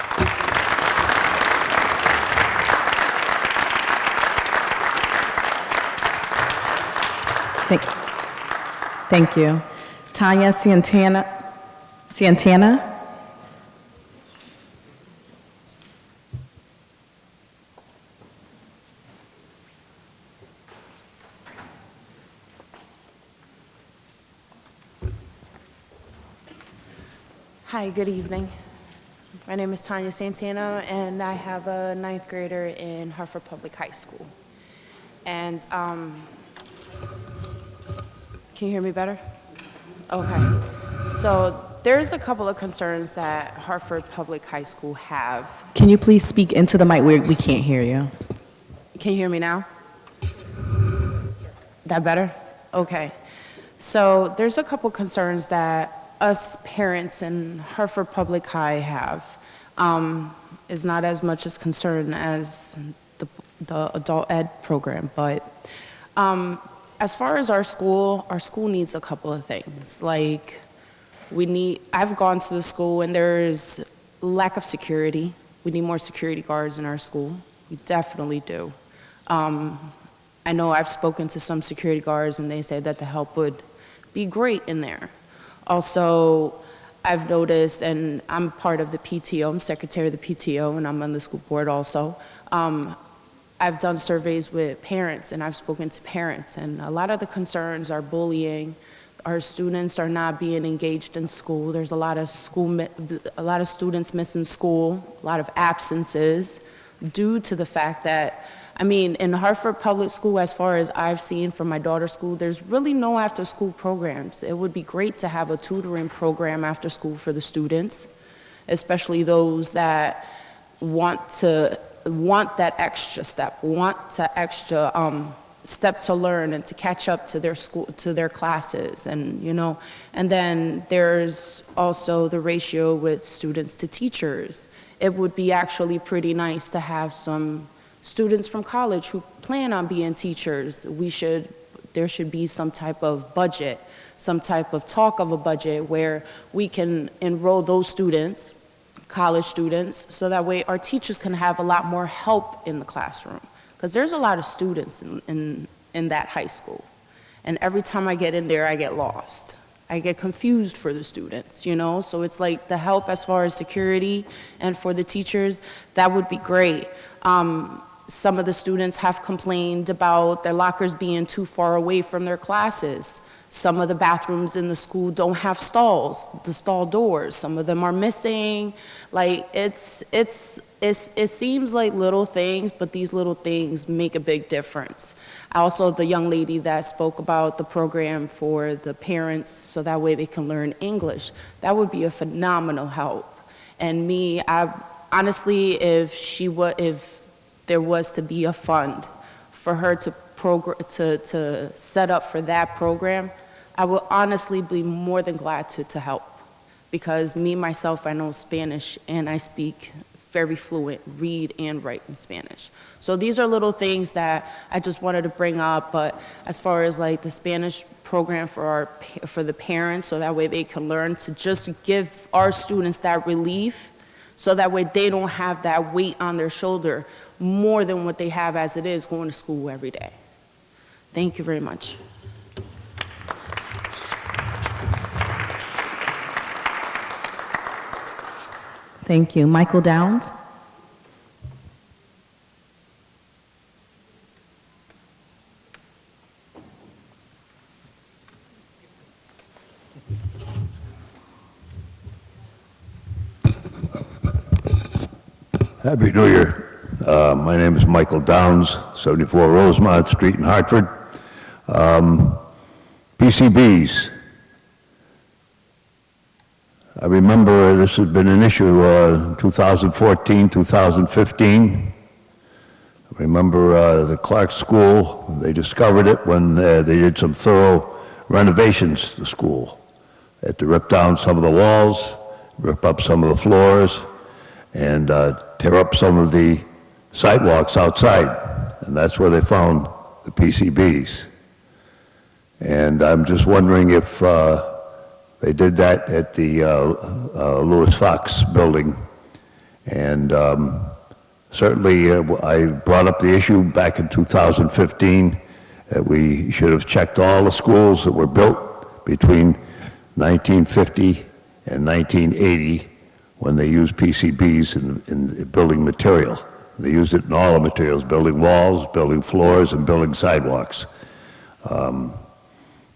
Thank you. Tanya Santino. Hi, good evening. My name is Tanya Santino, and I have a 9th grader in Hartford Public High School. And can you hear me better? Okay. So there's a couple of concerns that Hartford Public High School have. Can you please speak into the mic? We can't hear you. Can you hear me now? That better? Okay. So there's a couple concerns that us parents in Hartford Public High have. Is not as much as concern as the adult ed program, but as far as our school needs a couple of things. Like, I've gone to the school and there's lack of security. We need more security guards in our school. We definitely do. I know I've spoken to some security guards and they say that the help would be great in there. Also, I've noticed, and I'm part of the PTO, I'm secretary of the PTO, and I'm on the school board also. I've done surveys with parents, and I've spoken to parents, and a lot of the concerns are bullying. Our students are not being engaged in school. There's a lot of students missing school, a lot of absences due to the fact that, I mean, in Hartford Public School, as far as I've seen from my daughter's school, there's really no after-school programs. It would be great to have a tutoring program after school for the students, especially those that want that extra step, want to extra step to learn and to catch up to their school, to their classes, and and then there's also the ratio with students to teachers. It would be actually pretty nice to have some students from college who plan on being teachers. There should be some type of budget, some type of talk of a budget where we can enroll those students, college students, so that way our teachers can have a lot more help in the classroom. Because there's a lot of students in that high school. And every time I get in there, I get lost. I get confused for the students, So it's like the help as far as security and for the teachers, that would be great. Some of the students have complained about their lockers being too far away from their classes. Some of the bathrooms in the school don't have stalls, the stall doors. Some of them are missing. Like, it seems like little things, but these little things make a big difference. Also, the young lady that spoke about the program for the parents so that way they can learn English, that would be a phenomenal help. And honestly, if there was to be a fund for her to set up for that program, I will honestly be more than glad to help. Because myself, I know Spanish and I speak very fluent, read and write in Spanish. So these are little things that I just wanted to bring up, but as far as like the Spanish program for the parents, so that way they can learn to just give our students that relief, so that way they don't have that weight on their shoulder more than what they have as it is going to school every day. Thank you very much. Thank you. Michael Downs? Happy New Year. My name is Michael Downs, 74 Rosemont Street in Hartford. PCBs. I remember this has been an issue in 2014, 2015. I remember the Clark School, they discovered it when they did some thorough renovations to the school. They had to rip down some of the walls, rip up some of the floors, and tear up some of the sidewalks outside. And that's where they found the PCBs. And I'm just wondering if they did that at the Lewis Fox building. And certainly I brought up the issue back in 2015 that we should have checked all the schools that were built between 1950 and 1980 when they used PCBs in building material. They used it in all the materials, building walls, building floors, and building sidewalks.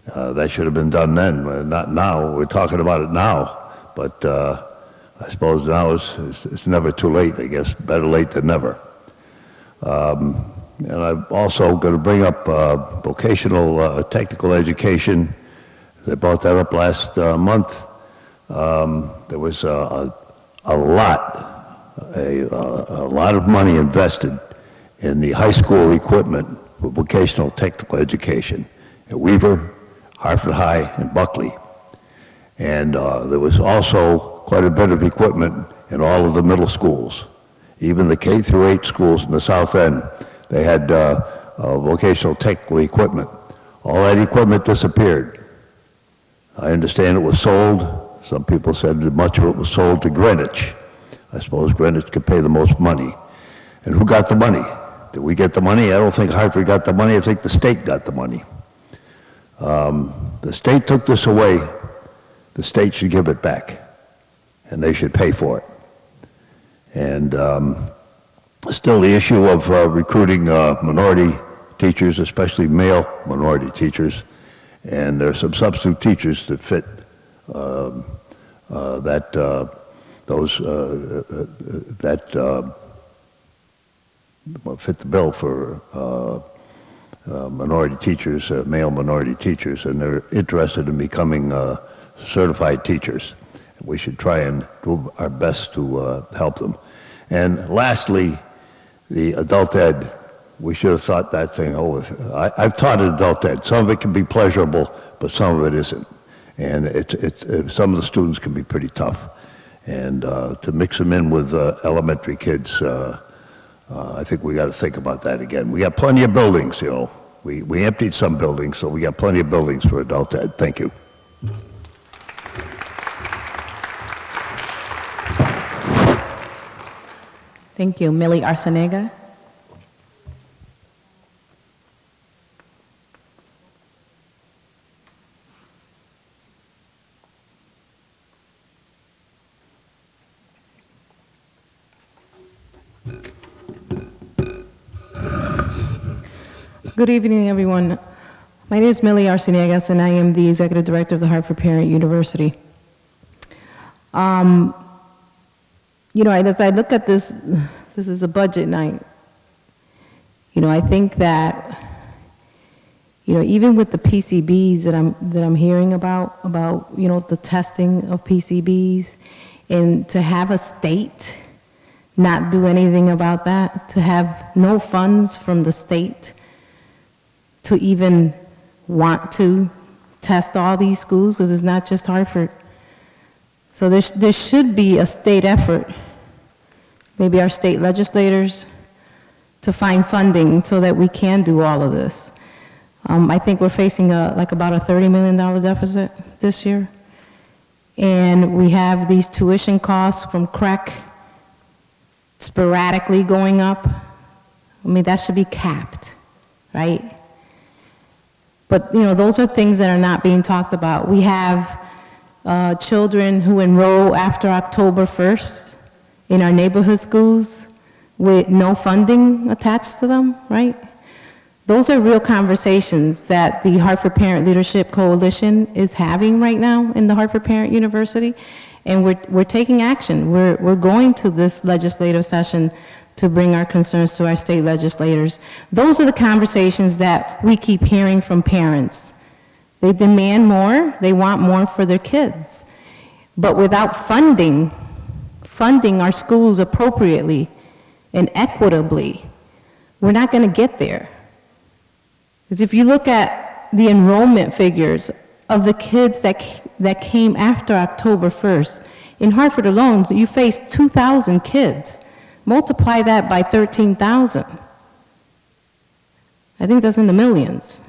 That should have been done then, not now. We're talking about it now, but I suppose now it's never too late, I guess. Better late than never. And I'm also going to bring up vocational technical education. They brought that up last month. There was a lot of money invested in the high school equipment for vocational technical education at Weaver, Hartford High, and Buckley. And there was also quite a bit of equipment in all of the middle schools. Even the K through 8 schools in the South End, they had vocational technical equipment. All that equipment disappeared. I understand it was sold. Some people said that much of it was sold to Greenwich. I suppose Greenwich could pay the most money. And who got the money? Did we get the money? I don't think Hartford got the money. I think the state got the money. The state took this away. The state should give it back, and they should pay for it. And still the issue of recruiting minority teachers, especially male minority teachers, and there are some substitute teachers that fit fit the bill for minority teachers, male minority teachers, and they're interested in becoming certified teachers. We should try and do our best to help them. And lastly, the adult ed we should have thought that thing over. I've taught adult ed. Some of it can be pleasurable, but some of it isn't. And some of the students can be pretty tough. And to mix them in with elementary kids, I think we got to think about that again. We got plenty of buildings, you know. We emptied some buildings, so we got plenty of buildings for adult ed. Thank you. Thank you. Millie Arcenega. Good evening, everyone. My name is Millie Arceniegas, and I am the Executive Director of the Hartford Parent University. You know, as I look at this, this is a budget night. You know, I think that, you know, even with the PCBs that I'm hearing about, you know, the testing of PCBs, and to have a state not do anything about that, to have no funds from the state to even want to test all these schools, because it's not just Hartford. So there should be a state effort, maybe our state legislators, to find funding so that we can do all of this. I think we're facing about a $30 million deficit this year. And we have these tuition costs from CREC sporadically going up. I mean, that should be capped, right? But, you know, those are things that are not being talked about. We have children who enroll after October 1st in our neighborhood schools with no funding attached to them, right? Those are real conversations that the Hartford Parent Leadership Coalition is having right now in the Hartford Parent University, and we're taking action. We're going to this legislative session to bring our concerns to our state legislators. Those are the conversations that we keep hearing from parents. They demand more, they want more for their kids. But without funding our schools appropriately and equitably, we're not going to get there. Because if you look at the enrollment figures of the kids that came after October 1st, in Hartford alone, you face 2,000 kids. Multiply that by 13,000. I think that's in the millions.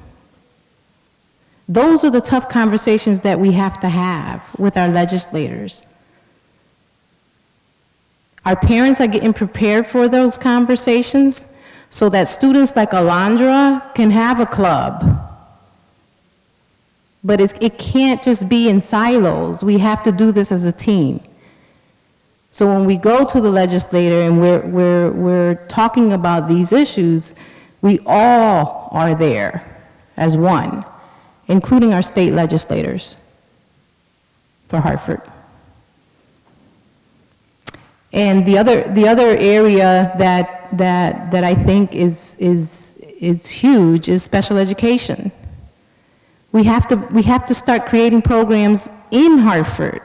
Those are the tough conversations that we have to have with our legislators. Our parents are getting prepared for those conversations so that students like Alondra can have a club. But it can't just be in silos. We have to do this as a team. So when we go to the legislator and we're talking about these issues, we all are there as one, including our state legislators for Hartford. And the other area that I think is huge is special education. We have to start creating programs in Hartford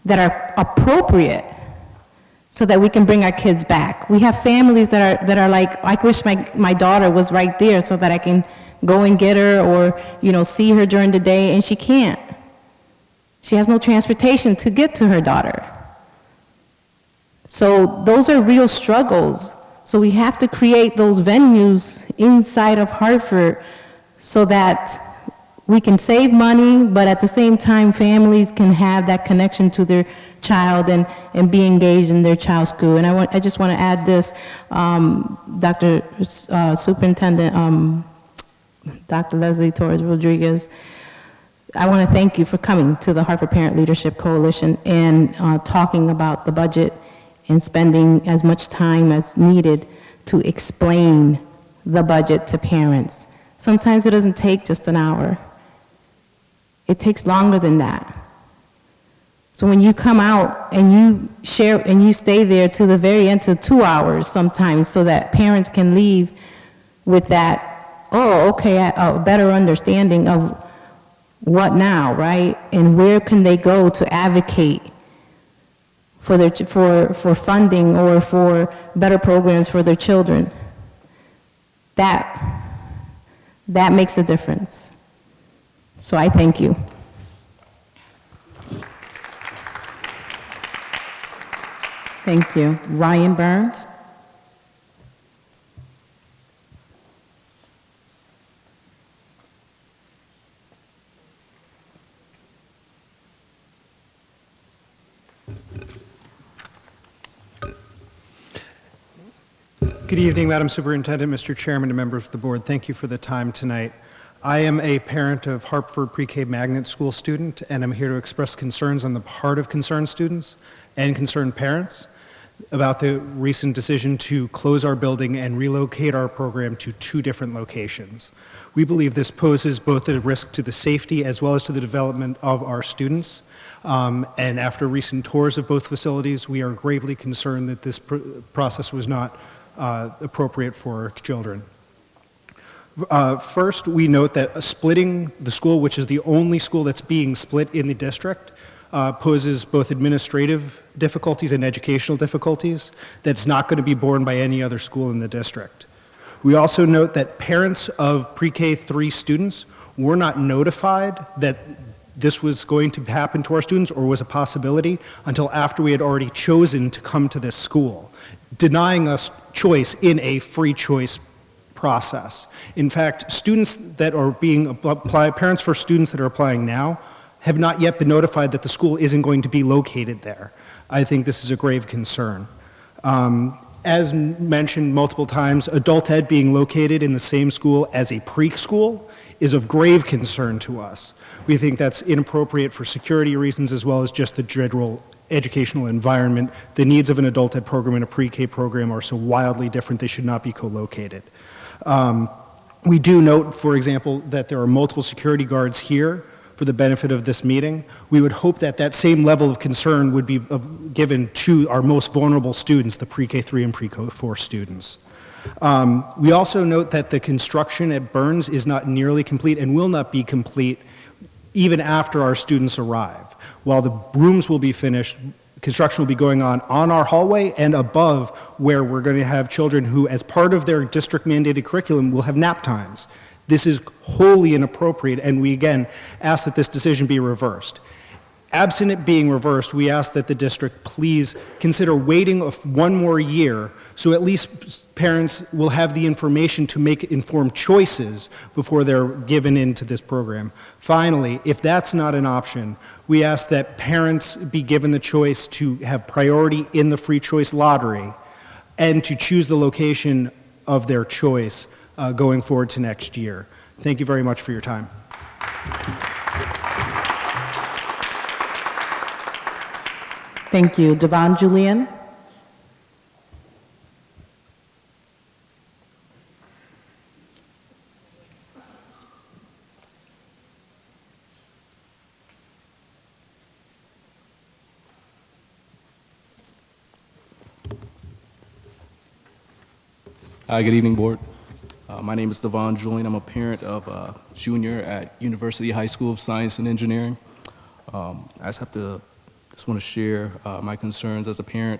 that are appropriate so that we can bring our kids back. We have families that are like, I wish my daughter was right there so that I can go and get her or, you know, see her during the day, and she can't. She has no transportation to get to her daughter. So those are real struggles. So we have to create those venues inside of Hartford so that we can save money, but at the same time, families can have that connection to their child and be engaged in their child's school. And I just want to add this, Dr. Superintendent, Dr. Leslie Torres Rodriguez, I want to thank you for coming to the Hartford Parent Leadership Coalition and talking about the budget and spending as much time as needed to explain the budget to parents. Sometimes it doesn't take just an hour. It takes longer than that. So when you come out and you share and you stay there to the very end, to 2 hours sometimes, so that parents can leave with that, oh, okay, a better understanding of what now, right? And where can they go to advocate for funding or for better programs for their children. That makes a difference. So I thank you. Thank you. Ryan Burns. Good evening, Madam Superintendent, Mr. Chairman, and members of the board. Thank you for the time tonight. I am a parent of Hartford Pre-K Magnet School student, and I'm here to express concerns on the part of concerned students and concerned parents about the recent decision to close our building and relocate our program to 2 different locations. We believe this poses both a risk to the safety as well as to the development of our students. And after recent tours of both facilities, we are gravely concerned that this process was not appropriate for children. First, we note that splitting the school, which is the only school that's being split in the district, poses both administrative difficulties and educational difficulties that's not going to be borne by any other school in the district. We also note that parents of pre-K 3 students were not notified that this was going to happen to our students or was a possibility until after we had already chosen to come to this school, denying us choice in a free choice process. In fact, students that are being applied, parents for students that are applying now have not yet been notified that the school isn't going to be located there. I think this is a grave concern. As mentioned multiple times, adult ed being located in the same school as a preschool is of grave concern to us. We think that's inappropriate for security reasons as well as just the general educational environment. The needs of an adult ed program and a pre-K program are so wildly different they should not be co-located. We do note, for example, that there are multiple security guards here for the benefit of this meeting. We would hope that that same level of concern would be given to our most vulnerable students, the pre-K 3 and pre-K 4 students. We also note that the construction at Burns is not nearly complete and will not be complete even after our students arrive. While the rooms will be finished, construction will be going on our hallway and above, where we're going to have children who, as part of their district mandated curriculum, will have nap times. This is wholly inappropriate, and we again ask that this decision be reversed. Absent it being reversed, we ask that the district please consider waiting one more year so at least parents will have the information to make informed choices before they're given into this program. Finally, if that's not an option, we ask that parents be given the choice to have priority in the free choice lottery and to choose the location of their choice going forward to next year. Thank you very much for your time. Thank you. Devon Julian. Hi, good evening, board. My name is Devon Julian. I'm a parent of a junior at University High School of Science and Engineering. I just want to share my concerns as a parent.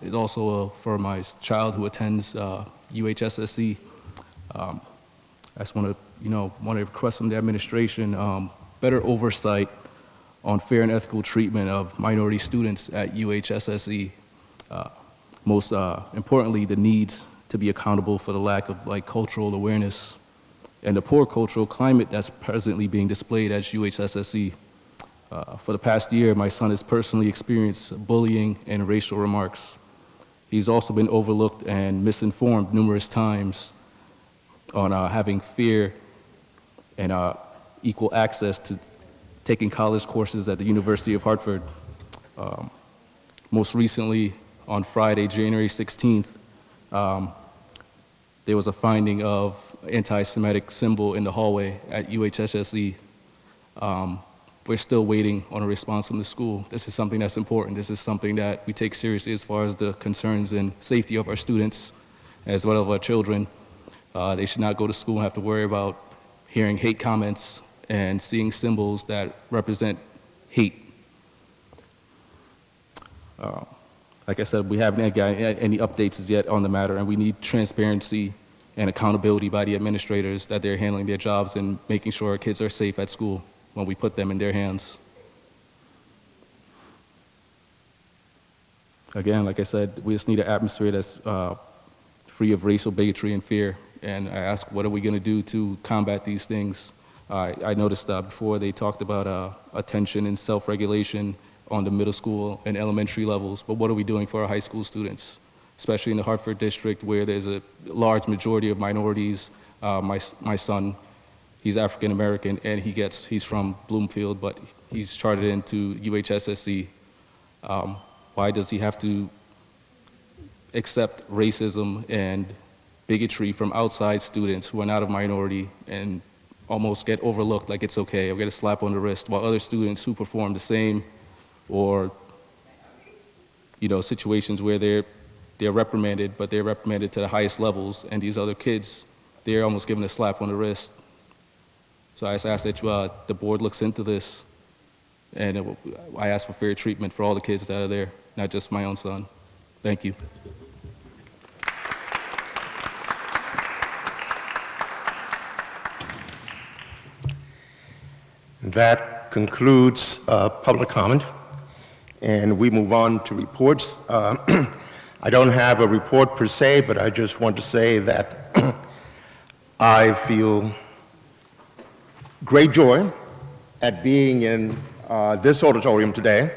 It's also for my child who attends UHSSE. I just want to request from the administration better oversight on fair and ethical treatment of minority students at UHSSE. Most importantly, the needs to be accountable for the lack of cultural awareness and the poor cultural climate that's presently being displayed at UHSSE. For the past year, my son has personally experienced bullying and racial remarks. He's also been overlooked and misinformed numerous times on having fair and equal access to taking college courses at the University of Hartford. Most recently, on Friday, January 16th, there was a finding of anti-Semitic symbol in the hallway at UHSSE. We're still waiting on a response from the school. This is something that's important. This is something that we take seriously as far as the concerns and safety of our students, as well as our children. They should not go to school and have to worry about hearing hate comments and seeing symbols that represent hate. Like I said, we haven't got any updates as yet on the matter, and we need transparency and accountability by the administrators that they're handling their jobs and making sure our kids are safe at school when we put them in their hands. Again, like I said, we just need an atmosphere that's free of racial bigotry and fear. And I ask, what are we going to do to combat these things? I noticed before they talked about attention and self-regulation on the middle school and elementary levels, but what are we doing for our high school students, especially in the Hartford district where there's a large majority of minorities? My son, he's African American, and he's from Bloomfield, but he's chartered into UHSSC. Why does he have to accept racism and bigotry from outside students who are not a minority and almost get overlooked like it's okay, or get a slap on the wrist, while other students who perform the same, or situations where they're reprimanded, but they're reprimanded to the highest levels, and these other kids, they're almost given a slap on the wrist. So I just ask that the board looks into this, and I ask for fair treatment for all the kids that are there, not just my own son. Thank you. That concludes public comment, and we move on to reports. I don't have a report per se, but I just want to say that I feel great joy at being in this auditorium today,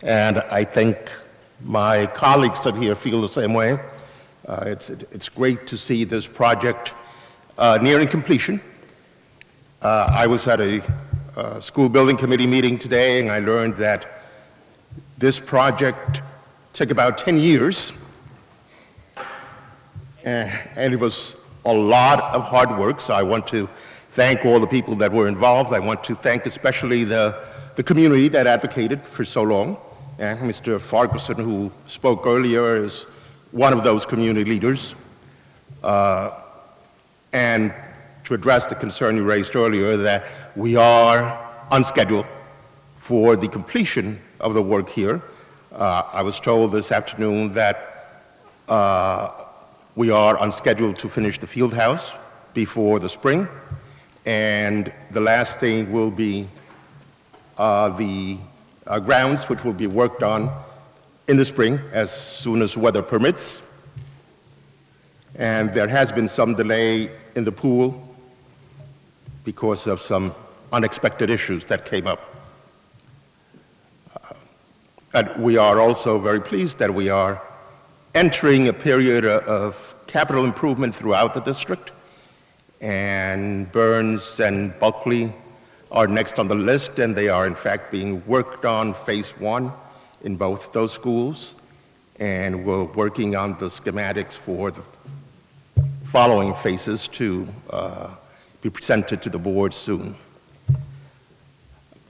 and I think my colleagues up here feel the same way. It's great to see this project nearing completion. I was at a school building committee meeting today, and I learned that this project took about 10 years, and it was a lot of hard work, so I want to thank all the people that were involved. I want to thank especially the community that advocated for so long, and Mr. Farkas, who spoke earlier, is one of those community leaders. And to address the concern you raised earlier that we are on schedule for the completion of the work here. I was told this afternoon that we are on schedule to finish the field house before the spring, and the last thing will be the grounds, which will be worked on in the spring as soon as weather permits. And there has been some delay in the pool because of some unexpected issues that came up. And we are also very pleased that we are entering a period of capital improvement throughout the district, and Burns and Buckley are next on the list, and they are in fact being worked on phase 1 in both those schools, and we're working on the schematics for the following phases to be presented to the board soon.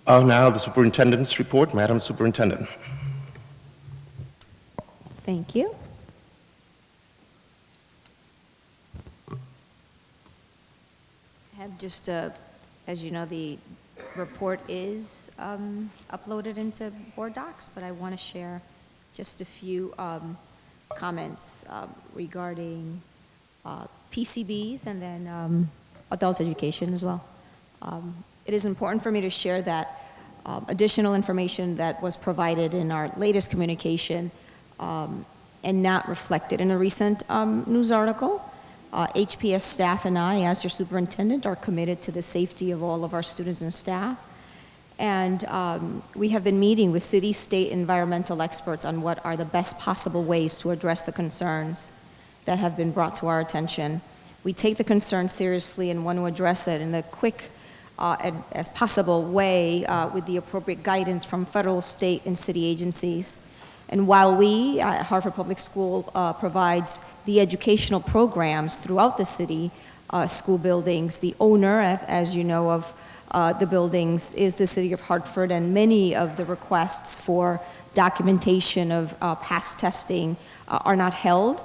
Now the superintendent's report. Madam Superintendent. Thank you. I have just, as you know, the report is uploaded into board docs, but I want to share just a few comments regarding PCBs and then adult education as well. It is important for me to share that additional information that was provided in our latest communication and not reflected in a recent news article. HPS staff and I, as your superintendent, are committed to the safety of all of our students and staff. And we have been meeting with city, state, environmental experts on what are the best possible ways to address the concerns that have been brought to our attention. We take the concerns seriously and want to address it in the quick as possible way with the appropriate guidance from federal, state, and city agencies. And while we at Hartford Public School provides the educational programs throughout the city, school buildings, the owner, as you know, of the buildings is the city of Hartford, and many of the requests for documentation of past testing are not held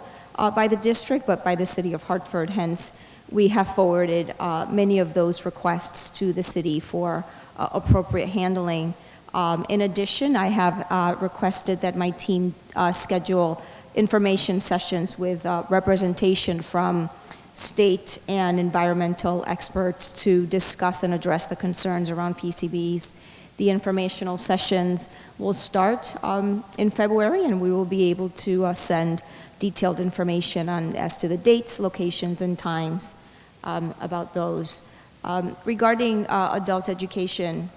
by the district, but by the city of Hartford. Hence, we have forwarded many of those requests to the city for appropriate handling. In addition, I have requested that my team schedule information sessions with representation from state and environmental experts to discuss and address the concerns around PCBs. The informational sessions will start in February, and we will be able to send detailed information as to the dates, locations, and times about those. Regarding adult education,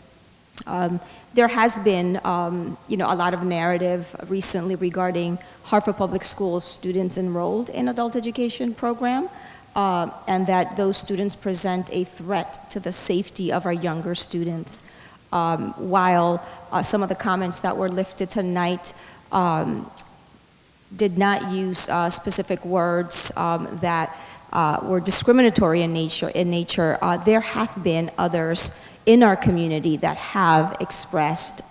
there has been, a lot of narrative recently regarding Hartford Public Schools students enrolled in adult education program, and that those students present a threat to the safety of our younger students. While some of the comments that were lifted tonight did not use specific words that were discriminatory in nature, there have been others in our community that have expressed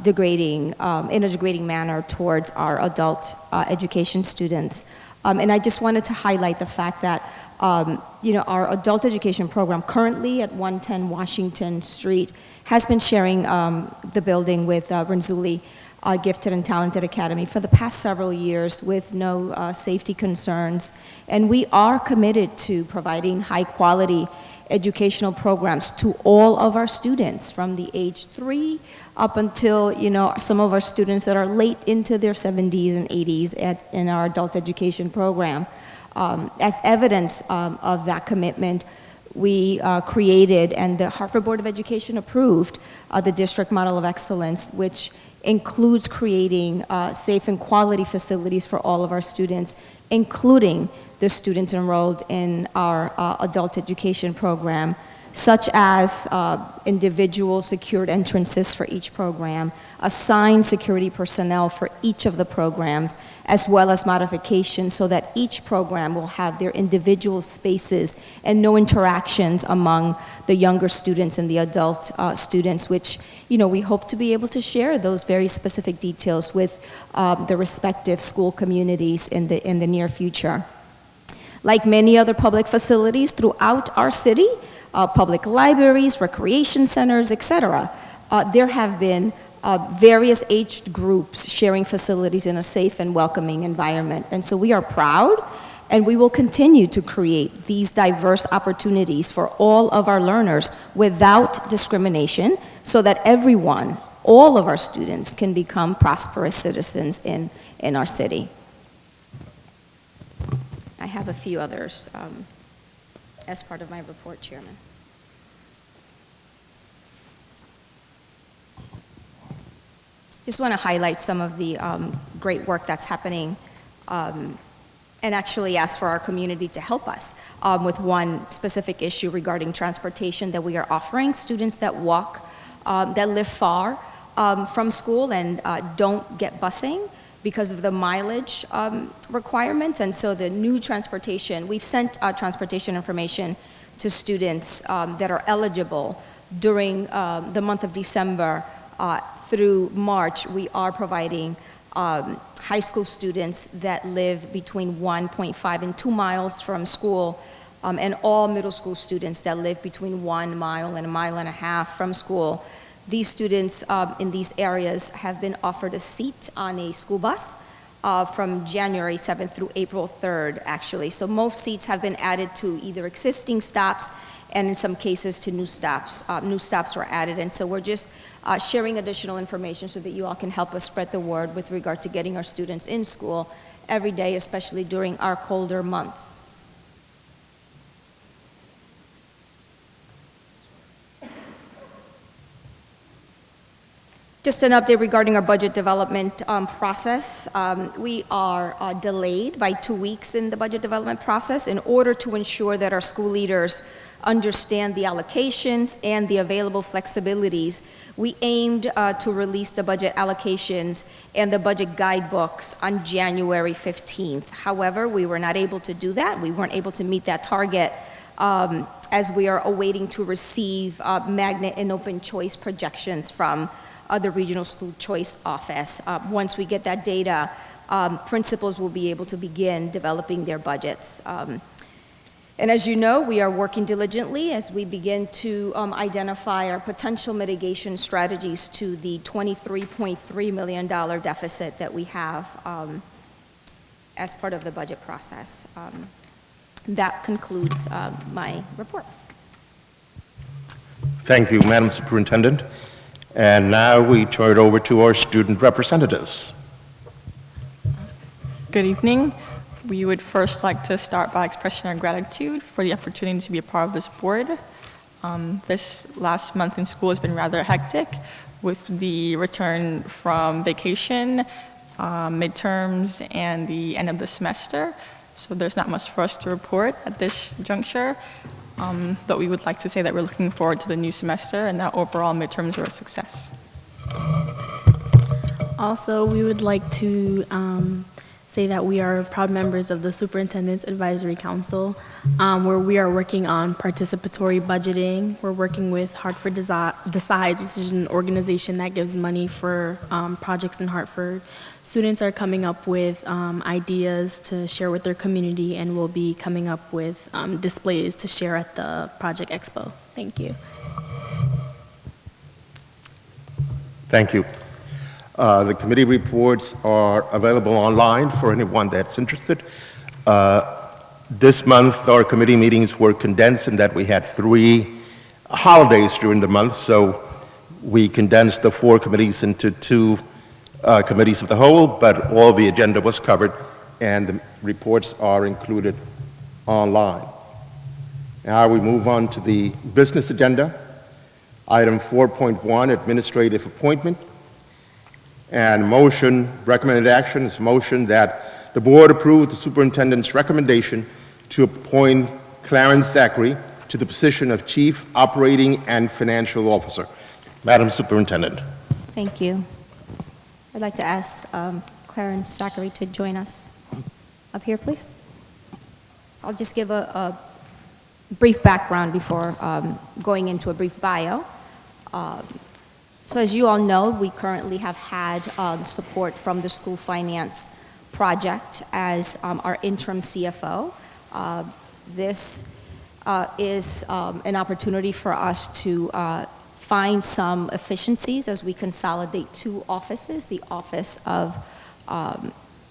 degrading, in a degrading manner towards our adult education students. And I just wanted to highlight the fact that our adult education program currently at 110 Washington Street has been sharing the building with Renzulli Gifted and Talented Academy for the past several years with no safety concerns. And we are committed to providing high quality educational programs to all of our students from the age 3 up until, some of our students that are late into their 70s and 80s in our adult education program. As evidence of that commitment, we created, and the Hartford Board of Education approved, the District Model of Excellence, which includes creating safe and quality facilities for all of our students, including the students enrolled in our adult education program, such as individual secured entrances for each program, assigned security personnel for each of the programs, as well as modifications so that each program will have their individual spaces and no interactions among the younger students and the adult students, which, we hope to be able to share those very specific details with the respective school communities in the near future. Like many other public facilities throughout our city, public libraries, recreation centers, etc., there have been various age groups sharing facilities in a safe and welcoming environment. And so we are proud, and we will continue to create these diverse opportunities for all of our learners without discrimination so that everyone, all of our students, can become prosperous citizens in our city. I have a few others as part of my report, Chairman. Just want to highlight some of the great work that's happening and actually ask for our community to help us with one specific issue regarding transportation that we are offering students that walk, that live far from school and don't get busing because of the mileage requirements. And so the new transportation, we've sent transportation information to students that are eligible during the month of December through March. We are providing high school students that live between 1.5 and 2 miles from school, and all middle school students that live between 1 mile and 1.5 miles from school. These students in these areas have been offered a seat on a school bus from January 7th through April 3rd, actually. So most seats have been added to either existing stops and in some cases to new stops. New stops were added, and so we're just sharing additional information so that you all can help us spread the word with regard to getting our students in school every day, especially during our colder months. Just an update regarding our budget development process. We are delayed by 2 weeks in the budget development process in order to ensure that our school leaders understand the allocations and the available flexibilities. We aimed to release the budget allocations and the budget guidebooks on January 15th. However, we were not able to do that. We weren't able to meet that target as we are awaiting to receive magnet and open choice projections from the Regional School Choice Office. Once we get that data, principals will be able to begin developing their budgets. And as you know, we are working diligently as we begin to identify our potential mitigation strategies to the $23.3 million deficit that we have as part of the budget process. That concludes my report. Thank you, Madam Superintendent. And now we turn it over to our student representatives. Good evening. We would first like to start by expressing our gratitude for the opportunity to be a part of this board. This last month in school has been rather hectic with the return from vacation, midterms, and the end of the semester. So there's not much for us to report at this juncture, but we would like to say that we're looking forward to the new semester and that overall midterms were a success. Also, we would like to say that we are proud members of the Superintendent's Advisory Council, where we are working on participatory budgeting. We're working with Hartford Decides, which is an organization that gives money for projects in Hartford. Students are coming up with ideas to share with their community, and we'll be coming up with displays to share at the Project Expo. Thank you. Thank you. The committee reports are available online for anyone that's interested. This month, our committee meetings were condensed in that we had 3 holidays during the month, so we condensed the 4 committees into 2 committees of the whole, but all the agenda was covered and the reports are included online. Now we move on to the business agenda. Item 4.1, administrative appointment. And motion, recommended action is motion that the board approve the superintendent's recommendation to appoint Clarence Zachary to the position of Chief Operating and Financial Officer. Madam Superintendent. Thank you. I'd like to ask Clarence Zachary to join us up here, please. So I'll just give a brief background before going into a brief bio. So as you all know, we currently have had support from the school finance project as our interim CFO. This is an opportunity for us to find some efficiencies as we consolidate 2 offices, the Office of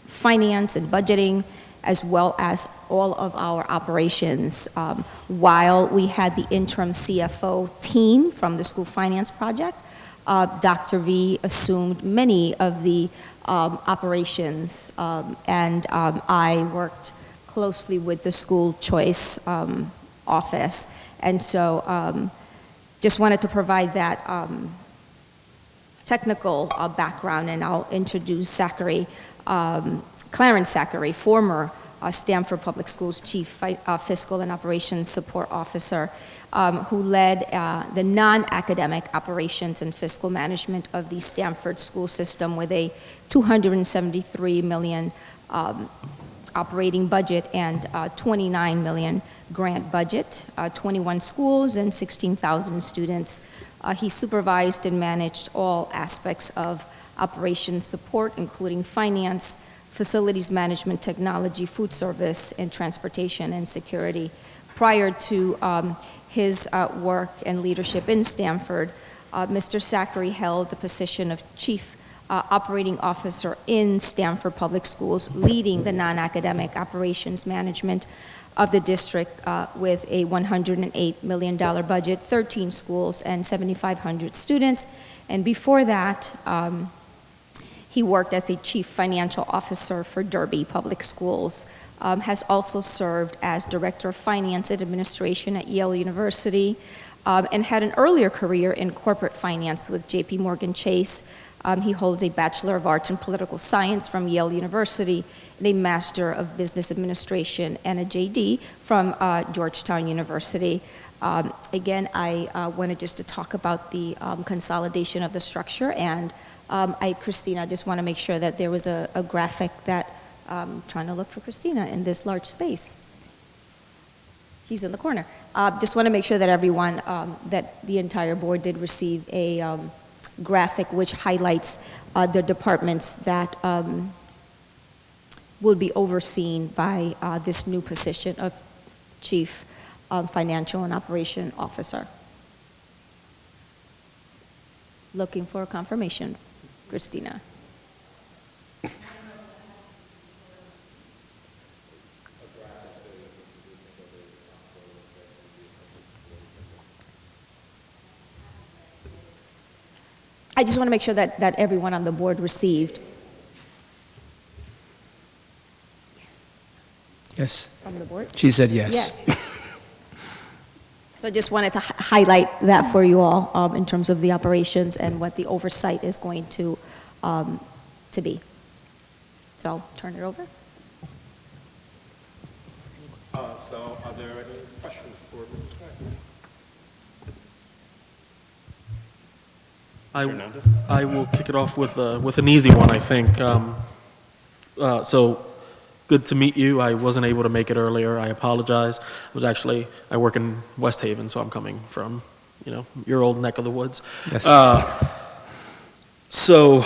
Finance and Budgeting, as well as all of our operations. While we had the interim CFO team from the school finance project, Dr. V assumed many of the operations, and I worked closely with the school choice office. And so just wanted to provide that technical background, and I'll introduce Zachary, Clarence Zachary, former Stamford Public Schools Chief Fiscal and Operations Support Officer, who led the non-academic operations and fiscal management of the Stamford school system with a $273 million operating budget and $29 million grant budget, 21 schools and 16,000 students. He supervised and managed all aspects of operations support, including finance, facilities management, technology, food service, and transportation and security. Prior to his work and leadership in Stamford, Mr. Zachary held the position of Chief Operating Officer in Stamford Public Schools, leading the non-academic operations management of the district with a $108 million budget, 13 schools, and 7,500 students. And before that, he worked as a Chief Financial Officer for Derby Public Schools, has also served as Director of Finance and Administration at Yale University, and had an earlier career in corporate finance with J.P. Morgan Chase. He holds a Bachelor of Arts in Political Science from Yale University and a Master of Business Administration and a JD from Georgetown University. Again, I wanted just to talk about the consolidation of the structure, and Christina, I just want to make sure that there was a graphic that, trying to look for Christina in this large space. She's in the corner. Just want to make sure that everyone, that the entire board did receive a graphic which highlights the departments that will be overseen by this new position of Chief Financial and Operation Officer. Looking for confirmation, Christina. I just want to make sure that everyone on the board received. Yes. From the board? She said yes. Yes. So I just wanted to highlight that for you all in terms of the operations and what the oversight is going to be. So I'll turn it over. So are there any questions for me? I will kick it off with an easy one, I think. So, good to meet you. I wasn't able to make it earlier. I apologize. I work in West Haven, so I'm coming from, your old neck of the woods. Yes. So,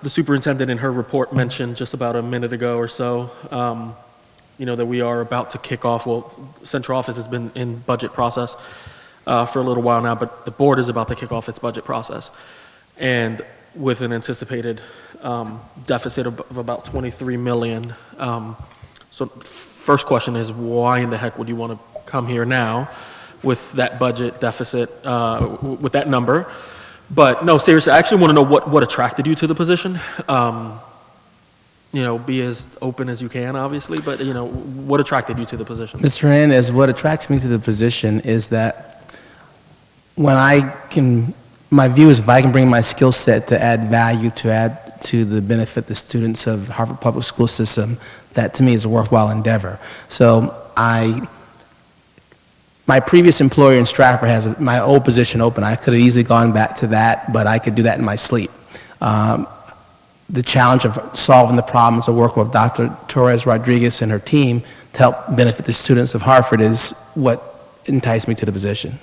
the superintendent in her report mentioned just about a minute ago or so, that we are about to kick off. Well, central office has been in budget process for a little while now, but the board is about to kick off its budget process. And with an anticipated deficit of about $23 million. So first question is, why in the heck would you want to come here now with that budget deficit, with that number? But no, seriously, I actually want to know what attracted you to the position. Be as open as you can, obviously, but what attracted you to the position? Mr. Hernandez, what attracts me to the position is that my view is if I can bring my skill set to add value, to add to the benefit the students of Hartford Public School System, that to me is a worthwhile endeavor. So my previous employer in Stratford has my old position open. I could have easily gone back to that, but I could do that in my sleep. The challenge of solving the problems of working with Dr. Torres Rodriguez and her team to help benefit the students of Hartford is what enticed me to the position.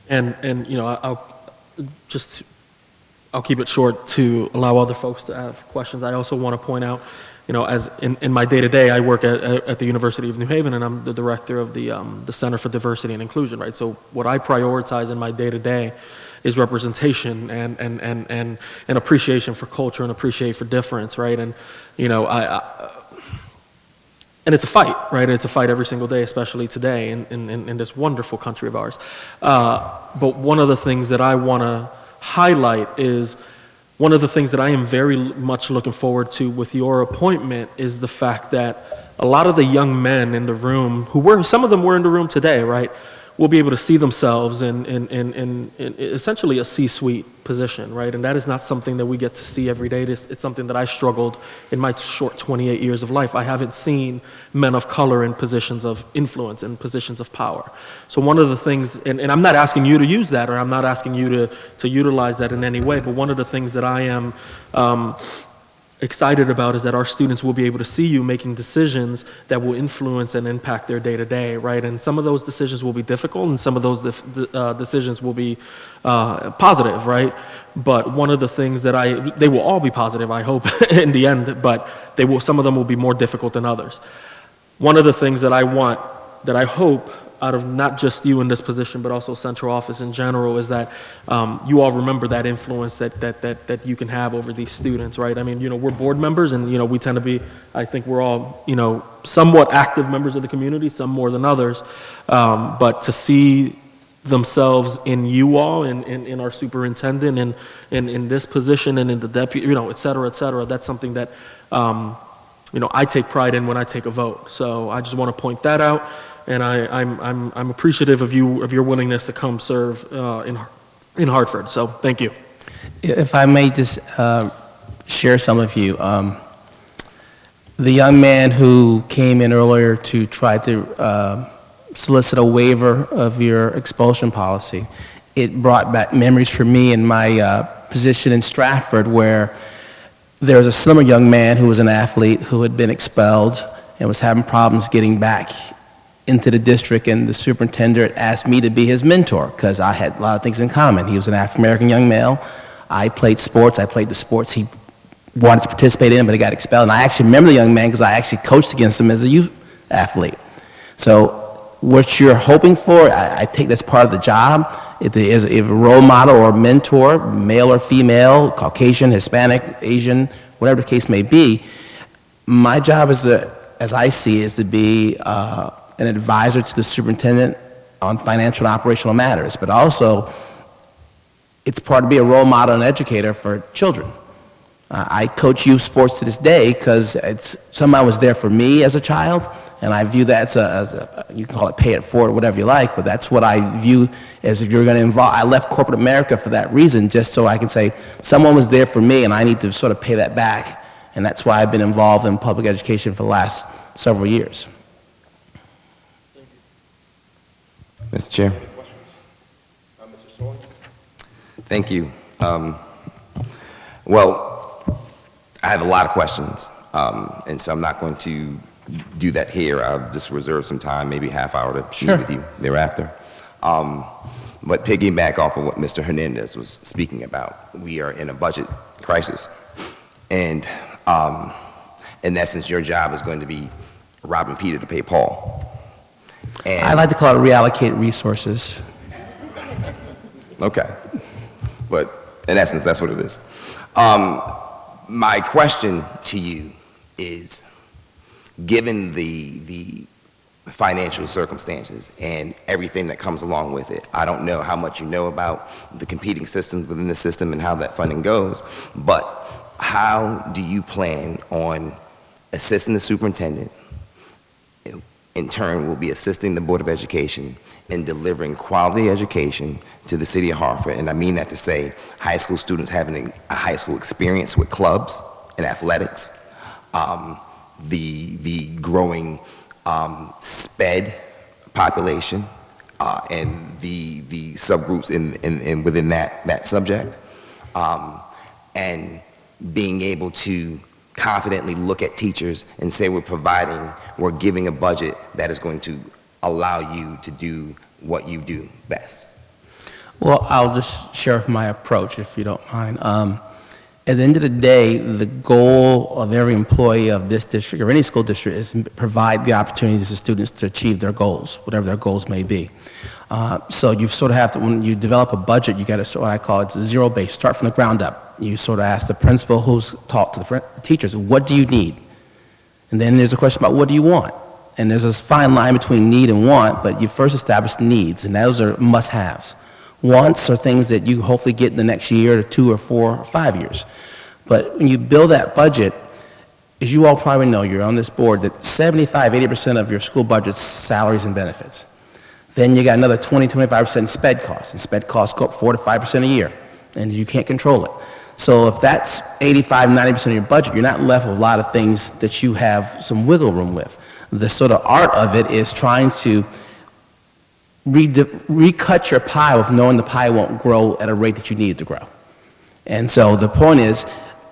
And I'll keep it short to allow other folks to have questions. I also want to point out, as in my day-to-day, I work at the University of New Haven, and I'm the director of the Center for Diversity and Inclusion, right? So what I prioritize in my day-to-day is representation and appreciation for culture and appreciation for difference, right? And, and it's a fight, right? It's a fight every single day, especially today in this wonderful country of ours. But one of the things that I want to highlight is one of the things that I am very much looking forward to with your appointment is the fact that a lot of the young men in the room, some of them were in the room today, right, will be able to see themselves in essentially a C-suite position, right? And that is not something that we get to see every day. It's something that I struggled in my short 28 years of life. I haven't seen men of color in positions of influence and positions of power. So one of the things, and I'm not asking you to use that, or I'm not asking you to utilize that in any way, but one of the things that I am excited about is that our students will be able to see you making decisions that will influence and impact their day-to-day, right? And some of those decisions will be difficult, and some of those decisions will be positive, right? But one of the things that they will all be positive, I hope, in the end, but some of them will be more difficult than others. One of the things that I hope out of not just you in this position, but also central office in general, is that you all remember that influence that you can have over these students, right? I mean, we're board members, and, we tend to be, I think we're all, somewhat active members of the community, some more than others, but to see themselves in you all, in our superintendent, and in this position, and in the deputy, et cetera, that's something that, I take pride in when I take a vote. So I just want to point that out. And I'm appreciative of your willingness to come serve in Hartford. So thank you. If I may just share some of you. The young man who came in earlier to try to solicit a waiver of your expulsion policy, it brought back memories for me in my position in Stratford, where there was a slimmer young man who was an athlete who had been expelled and was having problems getting back into the district, and the superintendent asked me to be his mentor because I had a lot of things in common. He was an African-American young male. I played sports. I played the sports he wanted to participate in, but he got expelled. And I actually remember the young man because I actually coached against him as a youth athlete. So what you're hoping for, I take that's part of the job. If there is a role model or a mentor, male or female, Caucasian, Hispanic, Asian, whatever the case may be, my job is as I see it, is to be an advisor to the superintendent on financial and operational matters, but also it's part to be a role model and educator for children. I coach youth sports to this day because it's something I was there for me as a child, and I view that as a, you can call it pay it forward, whatever you like, but that's what I view as if you're going to involve. I left corporate America for that reason, just so I can say someone was there for me and I need to sort of pay that back, and that's why I've been involved in public education for the last several years. Mr. Chair. Thank you. Well, I have a lot of questions, and so I'm not going to do that here. I'll just reserve some time, maybe a half hour to meet with you thereafter. But piggyback off of what Mr. Hernandez was speaking about, we are in a budget crisis. And in essence, your job is going to be robbing Peter to pay Paul. And I like to call it reallocate resources. Okay. But in essence, that's what it is. My question to you is, given the financial circumstances and everything that comes along with it, I don't know how much you know about the competing systems within the system and how that funding goes, but how do you plan on assisting the superintendent, in turn will be assisting the Board of Education in delivering quality education to the city of Hartford? And I mean that to say high school students having a high school experience with clubs and athletics, the growing SPED population, and the subgroups in within that subject, and being able to confidently look at teachers and say we're giving a budget that is going to allow you to do what you do best. Well, I'll just share my approach, if you don't mind. At the end of the day, the goal of every employee of this district or any school district is to provide the opportunities to students to achieve their goals, whatever their goals may be. So you sort of have to, when you develop a budget, you got to, what I call it, zero-based, start from the ground up. You sort of ask the principal who's taught to the teachers, what do you need? And then there's a question about what do you want? And there's this fine line between need and want, but you first establish needs, and those are must-haves. Wants are things that you hopefully get in the next year or 2 or 4 or 5 years. But when you build that budget, as you all probably know, you're on this board, that 75–80% of your school budget's salaries and benefits. Then you got another 20–25% SPED costs, and SPED costs go up 4 to 5% a year, and you can't control it. So if that's 85–90% of your budget, you're not left with a lot of things that you have some wiggle room with. The sort of art of it is trying to recut your pie with knowing the pie won't grow at a rate that you need it to grow. And so the point is,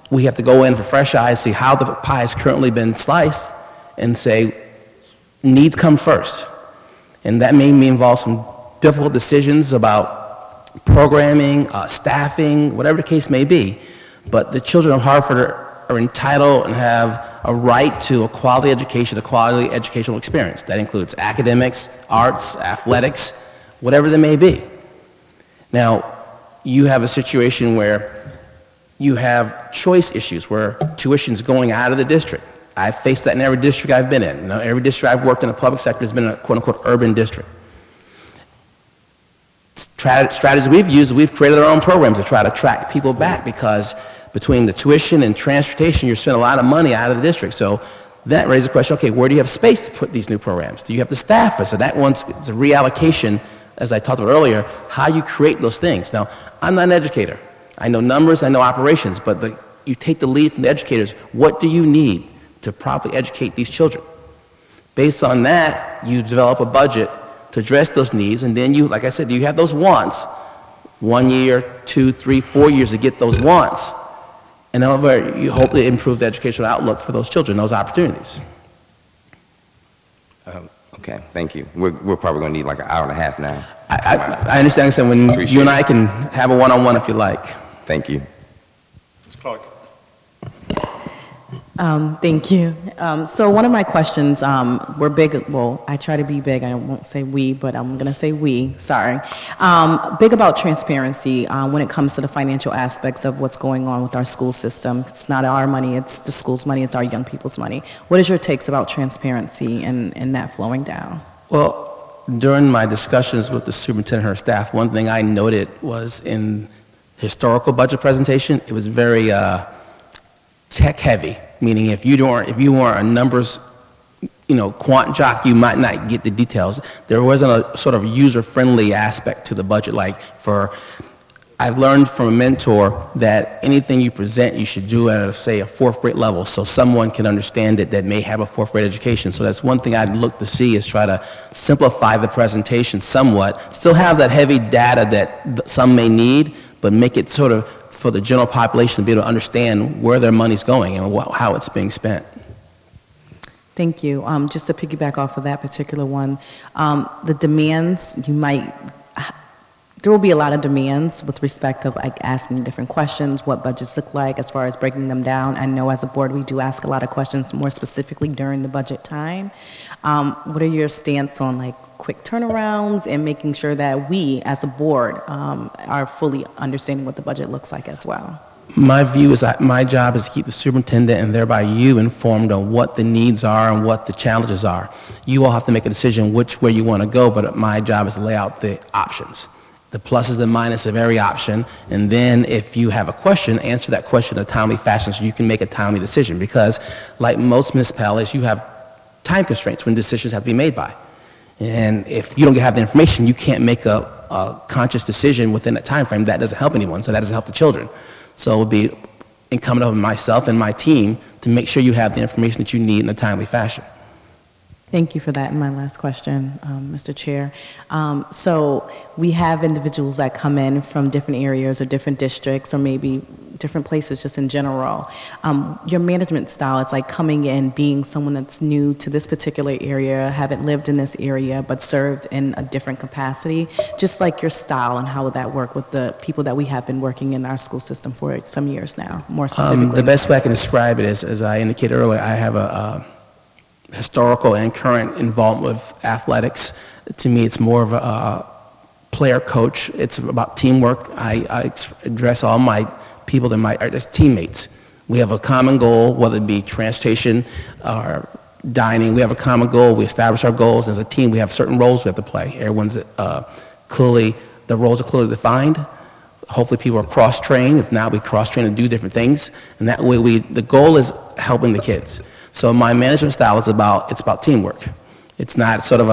we have to go in for fresh eyes, see how the pie has currently been sliced, and say, needs come first. And that may involve some difficult decisions about programming, staffing, whatever the case may be. But the children of Hartford are entitled and have a right to a quality education, a quality educational experience. That includes academics, arts, athletics, whatever they may be. Now, you have a situation where you have choice issues, where tuition's going out of the district. I've faced that in every district I've been in. Now, every district I've worked in the public sector has been a quote-unquote urban district. Strategies we've used, we've created our own programs to try to attract people back, because between the tuition and transportation, you're spending a lot of money out of the district. So that raises the question, okay, where do you have space to put these new programs? Do you have the staff? So that one's a reallocation, as I talked about earlier, how you create those things. Now, I'm not an educator. I know numbers, I know operations, but you take the lead from the educators. What do you need to properly educate these children? Based on that, you develop a budget to address those needs, and then you, like I said, you have those wants. 1 year, 2, 3, 4 years to get those wants. And however, you hopefully improve the educational outlook for those children, those opportunities. Okay, thank you. We're probably going to need like an hour and a half now. I understand. So when you and I can have a one-on-one if you like. Thank you. Ms. Clark. Thank you. So one of my questions, we're big, well, I try to be big, I won't say we, but I'm going to say we, sorry. Big about transparency when it comes to the financial aspects of what's going on with our school system. It's not our money, it's the school's money, it's our young people's money. What is your takes about transparency and that flowing down? Well, during my discussions with the superintendent and her staff, one thing I noted was in historical budget presentation, it was very tech heavy, meaning if you weren't a numbers, quant jock, you might not get the details. There wasn't a sort of user-friendly aspect to the budget. Like I've learned from a mentor that anything you present, you should do at, say, a fourth grade level so someone can understand it that may have a fourth grade education. So that's one thing I'd look to see is try to simplify the presentation somewhat, still have that heavy data that some may need, but make it sort of for the general population to be able to understand where their money's going and how it's being spent. Thank you. Just to piggyback off of that particular one, the demands, there will be a lot of demands with respect to like asking different questions, what budgets look like as far as breaking them down. I know as a board we do ask a lot of questions more specifically during the budget time. What are your stance on like quick turnarounds and making sure that we as a board are fully understanding what the budget looks like as well? My view is that my job is to keep the superintendent and thereby you informed on what the needs are and what the challenges are. You all have to make a decision which way you want to go, but my job is to lay out the options, the pluses and minuses of every option, and then if you have a question, answer that question in a timely fashion so you can make a timely decision. Because like most municipalities, you have time constraints when decisions have to be made by. And if you don't have the information, you can't make a conscious decision within that time frame. That doesn't help anyone, so that doesn't help the children. So it would be incumbent on myself and my team to make sure you have the information that you need in a timely fashion. Thank you for that. And my last question, Mr. Chair. So we have individuals that come in from different areas or different districts or maybe different places just in general. Your management style, it's like coming in, being someone that's new to this particular area, haven't lived in this area, but served in a different capacity. Just like your style and how would that work with the people that we have been working in our school system for some years now, more specifically? The best way I can describe it is, as I indicated earlier, I have a historical and current involvement with athletics. To me, it's more of a player coach. It's about teamwork. I address all my people as teammates. We have a common goal, whether it be transportation or dining. We have a common goal. We establish our goals. As a team, we have certain roles we have to play. Everyone's the roles are clearly defined. Hopefully people are cross-trained. If not, we cross-train and do different things. And that way the goal is helping the kids. So my management style is about teamwork. It's not sort of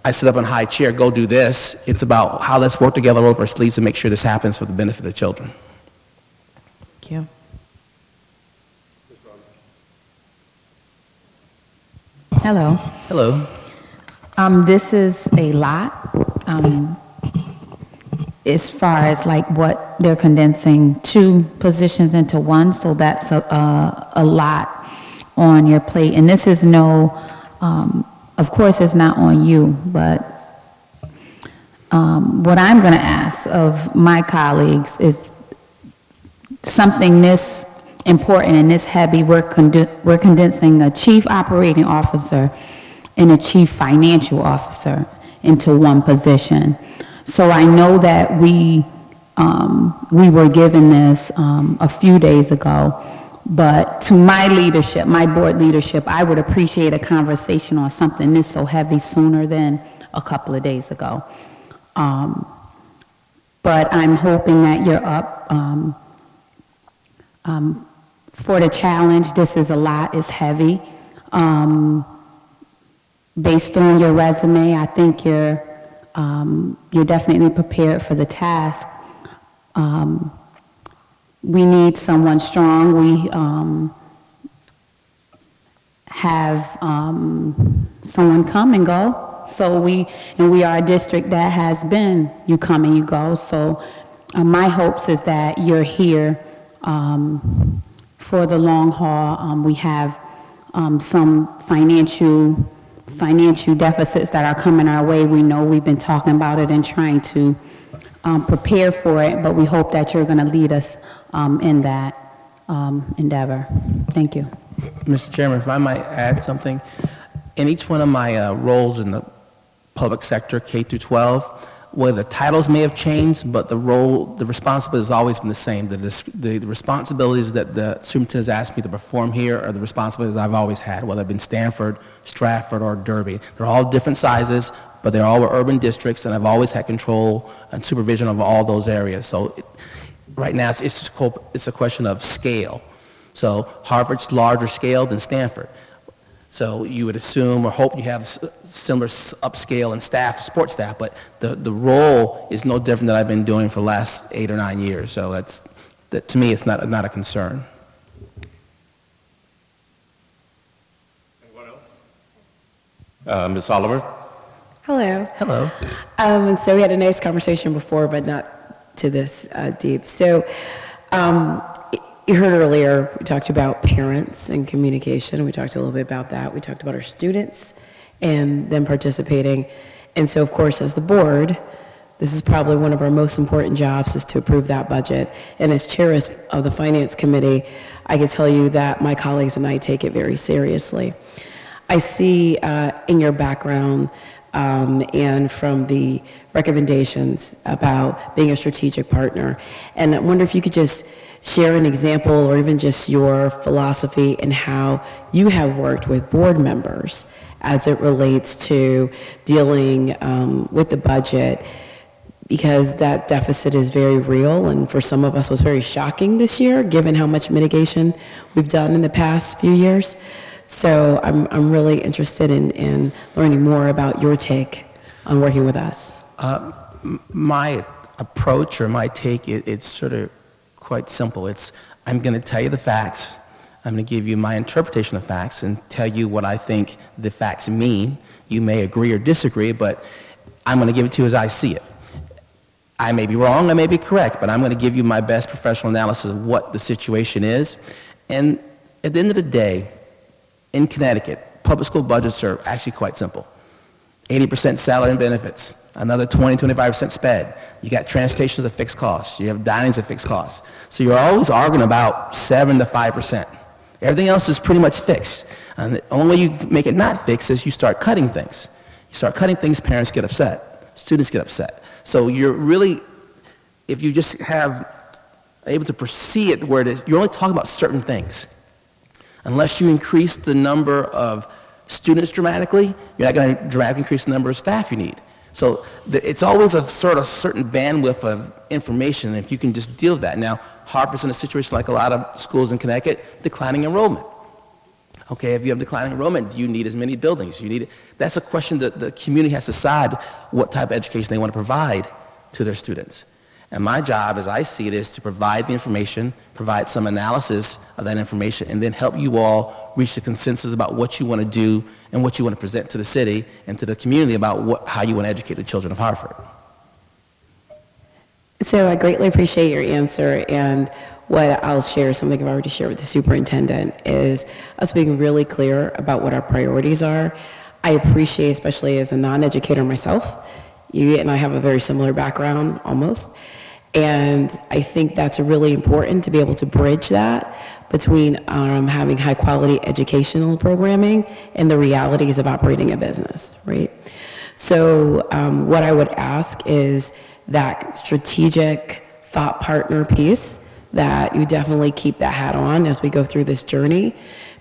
I sit up in a high chair, go do this. It's about how let's work together, roll up our sleeves, and make sure this happens for the benefit of the children. Thank you. Hello. Hello. This is a lot. As far as like what they're condensing 2 positions into 1, so that's a lot on your plate. And this is of course it's not on you, but what I'm going to ask of my colleagues is something this important and this heavy. We're condensing a chief operating officer and a chief financial officer into 1 position. So I know that we were given this a few days ago, but to my leadership, my board leadership, I would appreciate a conversation on something this so heavy sooner than a couple of days ago. But I'm hoping that you're up for the challenge. This is a lot, it's heavy. Based on your resume, I think you're definitely prepared for the task. We need someone strong. We have someone come and go. So we are a district that has been you come and you go. So my hopes is that you're here for the long haul. We have some financial deficits that are coming our way. We know we've been talking about it and trying to prepare for it, but we hope that you're going to lead us in that endeavor. Thank you. Mr. Chairman, if I might add something. In each one of my roles in the public sector, K through 12, where the titles may have changed, but the responsibility has always been the same. The responsibilities that the superintendent has asked me to perform here are the responsibilities I've always had, whether it's been Stanford, Stratford, or Derby. They're all different sizes, but they're all urban districts, and I've always had control and supervision of all those areas. So right now it's a question of scale. So Harvard's larger scale than Stanford. So you would assume or hope you have similar upscale in staff, support staff, but the role is no different than I've been doing for the last 8 or 9 years. So that to me, it's not a concern. Ms. Oliver? Hello. Hello. So we had a nice conversation before, but not to this deep. So you heard earlier, we talked about parents and communication. We talked a little bit about that. We talked about our students and them participating. And so, of course, as the board, this is probably one of our most important jobs is to approve that budget. And as chair of the Finance Committee, I can tell you that my colleagues and I take it very seriously. I see in your background and from the recommendations about being a strategic partner. And I wonder if you could just share an example or even just your philosophy and how you have worked with board members as it relates to dealing with the budget, because that deficit is very real and for some of us was very shocking this year given how much mitigation we've done in the past few years. So I'm really interested in learning more about your take on working with us. My approach or my take, it's sort of quite simple. I'm going to tell you the facts. I'm going to give you my interpretation of facts and tell you what I think the facts mean. You may agree or disagree, but I'm going to give it to you as I see it. I may be wrong, I may be correct, but I'm going to give you my best professional analysis of what the situation is. And at the end of the day, in Connecticut, public school budgets are actually quite simple. 80% salary and benefits, another 20-25% sped. You got transportation as a fixed cost. You have dining as a fixed cost. So you're always arguing about 7 to 5%. Everything else is pretty much fixed. And the only way you make it not fixed is you start cutting things. You start cutting things, parents get upset, students get upset. So you're really, if you just able to perceive it where it is, you're only talking about certain things. Unless you increase the number of students dramatically, you're not going to dramatically increase the number of staff you need. So it's always a sort of certain bandwidth of information if you can just deal with that. Now, Hartford's in a situation like a lot of schools in Connecticut, declining enrollment. Okay, if you have declining enrollment, do you need as many buildings? That's a question that the community has to decide what type of education they want to provide to their students. And my job, as I see it, is to provide the information, provide some analysis of that information, and then help you all reach the consensus about what you want to do and what you want to present to the city and to the community about how you want to educate the children of Hartford. So I greatly appreciate your answer, and what I'll share, something I've already shared with the superintendent, is us being really clear about what our priorities are. I appreciate, especially as a non-educator myself, you and I have a very similar background, almost. And I think that's really important to be able to bridge that between having high quality educational programming and the realities of operating a business, right? So what I would ask is that strategic thought partner piece, that you definitely keep that hat on as we go through this journey,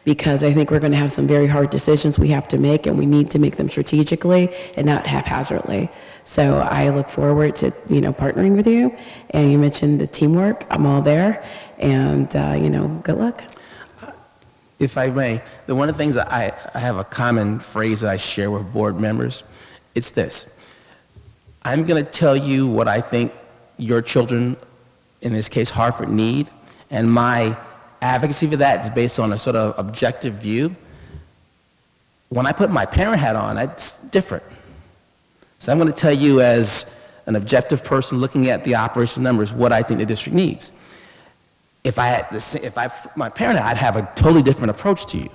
because I think we're going to have some very hard decisions we have to make, and we need to make them strategically and not haphazardly. So I look forward to, partnering with you. And you mentioned the teamwork. I'm all there. And, good luck. If I may, one of the things that I have a common phrase that I share with board members. It's this. I'm going to tell you what I think your children, in this case Hartford, need. And my advocacy for that is based on a sort of objective view. When I put my parent hat on, that's different. So I'm going to tell you as an objective person looking at the operations numbers what I think the district needs. If my parent, I'd have a totally different approach to you.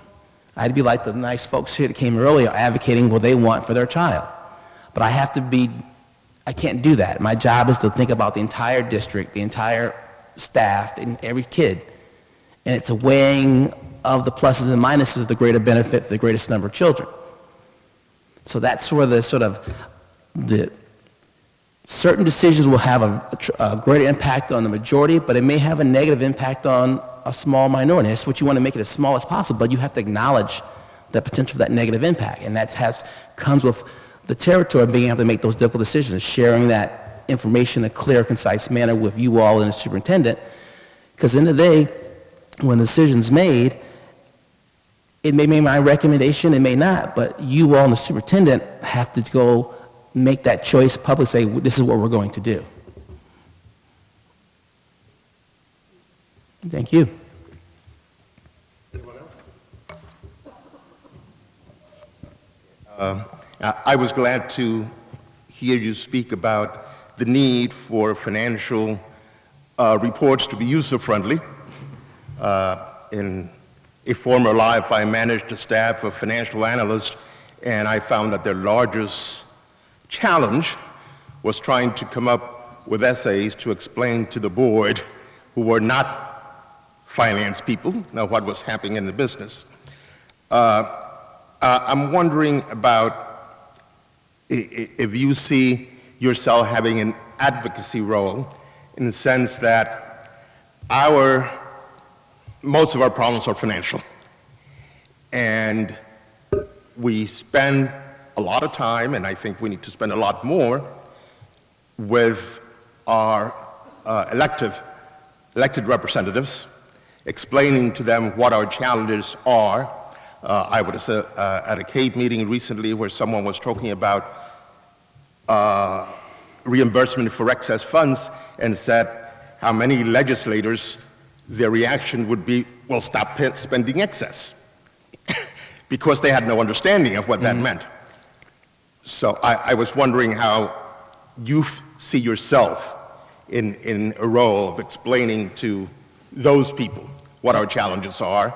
I'd be like the nice folks here that came earlier advocating what they want for their child. But I can't do that. My job is to think about the entire district, the entire staff, and every kid. And it's a weighing of the pluses and minuses of the greater benefit for the greatest number of children. So that's where the certain decisions will have a greater impact on the majority, but it may have a negative impact on a small minority. That's what you want to make it as small as possible, but you have to acknowledge the potential for that negative impact. And that comes with the territory of being able to make those difficult decisions, sharing that information in a clear, concise manner with you all and the superintendent. Because in the day, when the decision's made, it may be my recommendation, it may not, but you all and the superintendent have to go make that choice publicly, say, this is what we're going to do. Thank you. I was glad to hear you speak about the need for financial reports to be user-friendly. In a former life, I managed a staff of financial analysts, and I found that their largest challenge was trying to come up with essays to explain to the board, who were not finance people, know what was happening in the business. I'm wondering about if you see yourself having an advocacy role in the sense that most of our problems are financial. And we spend a lot of time, and I think we need to spend a lot more, with our elected representatives, explaining to them what our challenges are. I was at a CAPE meeting recently where someone was talking about reimbursement for excess funds and said how many legislators, their reaction would be, well, stop spending excess, because they had no understanding of what that meant. So I was wondering how you see yourself in a role of explaining to those people what our challenges are,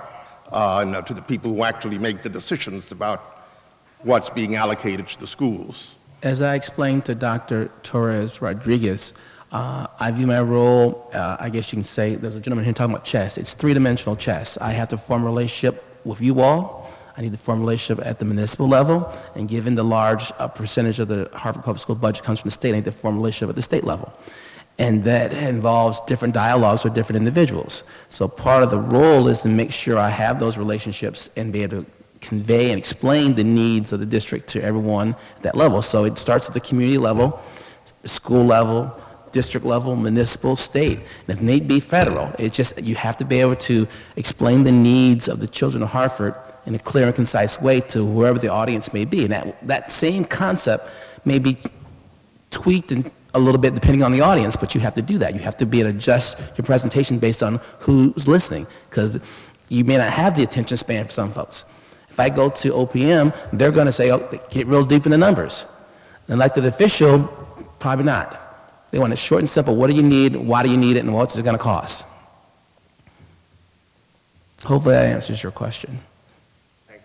and to the people who actually make the decisions about what's being allocated to the schools. As I explained to Dr. Torres Rodriguez, I view my role, I guess you can say, there's a gentleman here talking about chess. It's three-dimensional chess. I have to form a relationship with you all. I need to form a relationship at the municipal level, and given the large percentage of the Hartford Public School budget comes from the state, I need to form a relationship at the state level. And that involves different dialogues with different individuals. So part of the role is to make sure I have those relationships and be able to convey and explain the needs of the district to everyone at that level. So it starts at the community level, school level, district level, municipal, state, and if need be, federal. It's just, you have to be able to explain the needs of the children of Hartford in a clear and concise way to whoever the audience may be. And that same concept may be tweaked a little bit depending on the audience, but you have to do that. You have to be able to adjust your presentation based on who's listening, because you may not have the attention span for some folks. If I go to OPM, they're going to say, oh, get real deep in the numbers. An elected official, probably not. They want it short and simple. What do you need? Why do you need it? And what's it going to cost? Hopefully that answers your question. Thank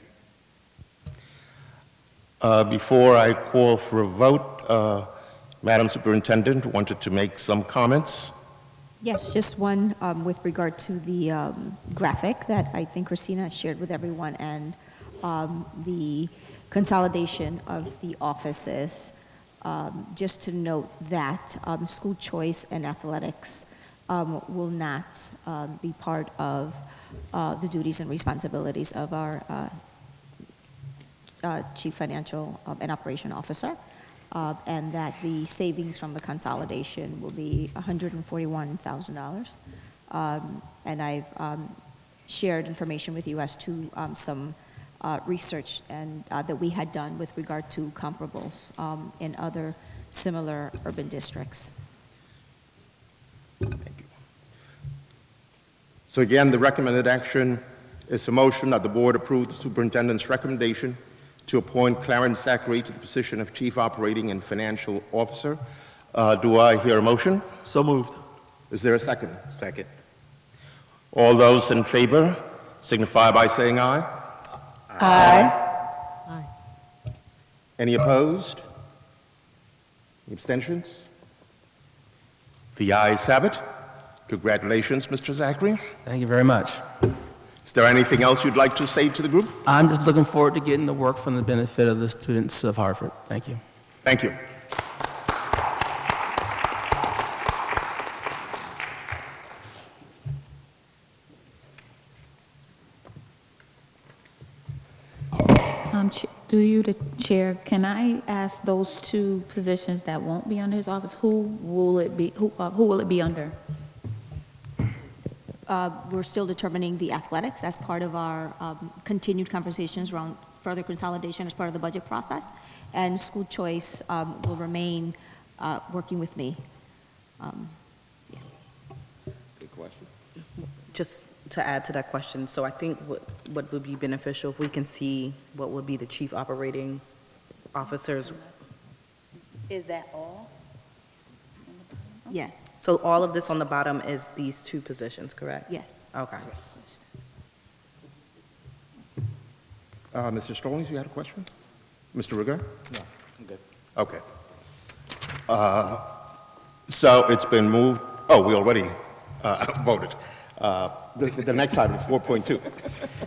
you. Before I call for a vote, Madam Superintendent wanted to make some comments. Yes, just one with regard to the graphic that I think Christina shared with everyone, and the consolidation of the offices. Just to note that school choice and athletics will not be part of the duties and responsibilities of our Chief Financial and Operation Officer, and that the savings from the consolidation will be $141,000. And I've shared information with you as to some research and that we had done with regard to comparables in other similar urban districts. Thank you. So again, the recommended action is a motion that the board approve the superintendent's recommendation to appoint Clarence Zachary to the position of Chief Operating and Financial Officer. Do I hear a motion? So moved. Is there a second? Second. All those in favor signify by saying aye. Aye. Any opposed? Any abstentions? The ayes have it. Congratulations, Mr. Zachary. Thank you very much. Is there anything else you'd like to say to the group? I'm just looking forward to getting to work for the benefit of the students of Hartford. Thank you. Thank you. Through you, the chair, can I ask those two positions that won't be under his office, who will it be, who will it be under? We're still determining the athletics as part of our continued conversations around further consolidation as part of the budget process. And school choice will remain working with me. Good question. Just to add to that question, so I think what would be beneficial if we can see what would be the chief operating officers. Is that all? Yes. So all of this on the bottom is these two positions, correct? Yes. Okay. Mr. Stallings, you had a question? Mr. Rivera? No, I'm good. Okay. So it's been moved, we already voted. The next item, 4.2,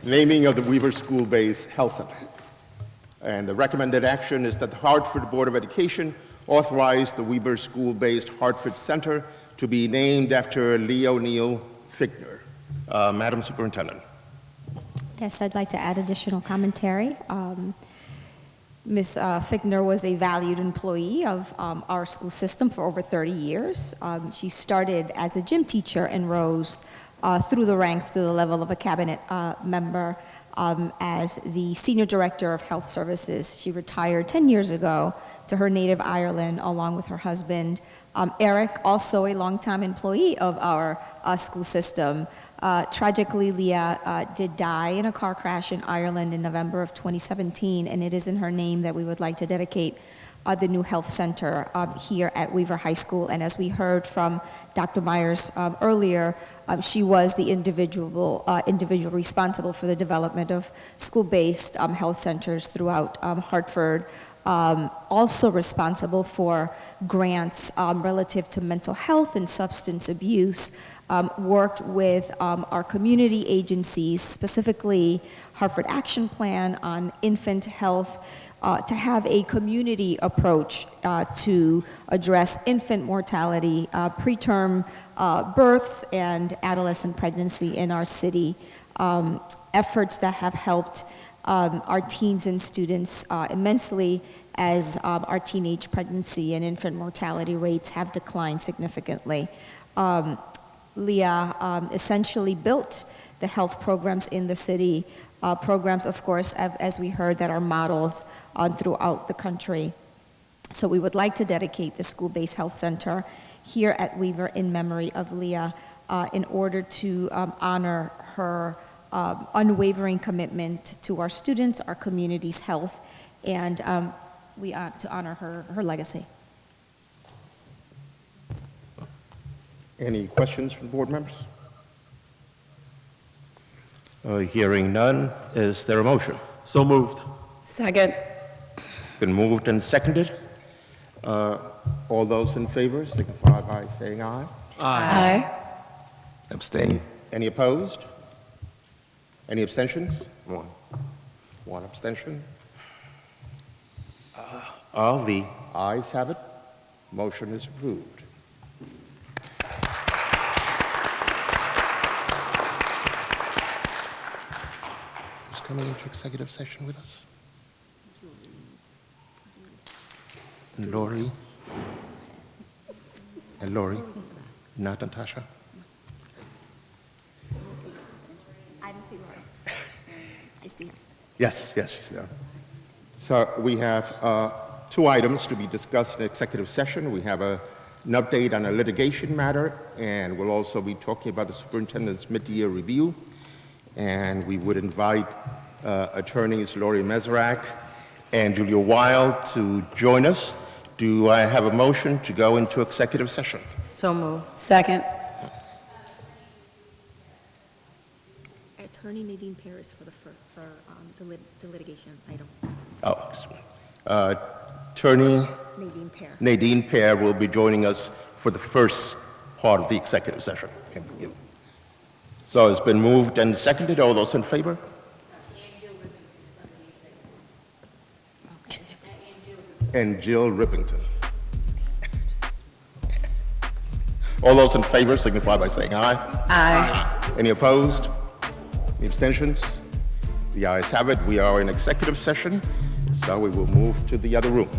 naming of the Weaver School-Based Health Center. And the recommended action is that the Hartford Board of Education authorize the Weaver School-Based Hartford Center to be named after ONeill Fichtner. Madam Superintendent. Yes, I'd like to add additional commentary. Ms. Fichtner was a valued employee of our school system for over 30 years. She started as a gym teacher and rose through the ranks to the level of a cabinet member as the Senior Director of Health Services. She retired 10 years ago to her native Ireland along with her husband. Eric, also a longtime employee of our school system. Tragically, Leah did die in a car crash in Ireland in November of 2017, and it is in her name that we would like to dedicate the new health center here at Weaver High School. And as we heard from Dr. Myers earlier, she was the individual responsible for the development of school-based health centers throughout Hartford. Also responsible for grants relative to mental health and substance abuse, worked with our community agencies, specifically Hartford Action Plan on infant health, to have a community approach to address infant mortality, preterm births, and adolescent pregnancy in our city. Efforts that have helped our teens and students immensely as our teenage pregnancy and infant mortality rates have declined significantly. Leah essentially built the health programs in the city, programs, of course, as we heard, that are models throughout the country. So we would like to dedicate the school-based health center here at Weaver in memory of Leah in order to honor her unwavering commitment to our students, our community's health, and to honor her legacy. Any questions from board members? Hearing none, is there a motion? So moved. Second. Been moved and seconded. All those in favor signify by saying aye. Aye. Abstain. Any opposed? Any abstentions? One. One abstention. All the ayes have it. Motion is approved. Who's coming into executive session with us? And Lori? And Lori? Not Natasha? I don't see Laura. I see her. Yes, she's there. So we have two items to be discussed in executive session. We have an update on a litigation matter, and we'll also be talking about the superintendent's mid-year review. And we would invite attorneys Lori Meserak and Julia Wild to join us. Do I have a motion to go into executive session? So moved. Second. Attorney Nadine Paris for the litigation item. Attorney Nadine Pear. Nadine Pear will be joining us for the first part of the executive session. So it's been moved and seconded. All those in favor? And Jill Rippington. All those in favor signify by saying aye. Aye. Any opposed? Any abstentions? The ayes have it. We are in executive session. So we will move to the other room.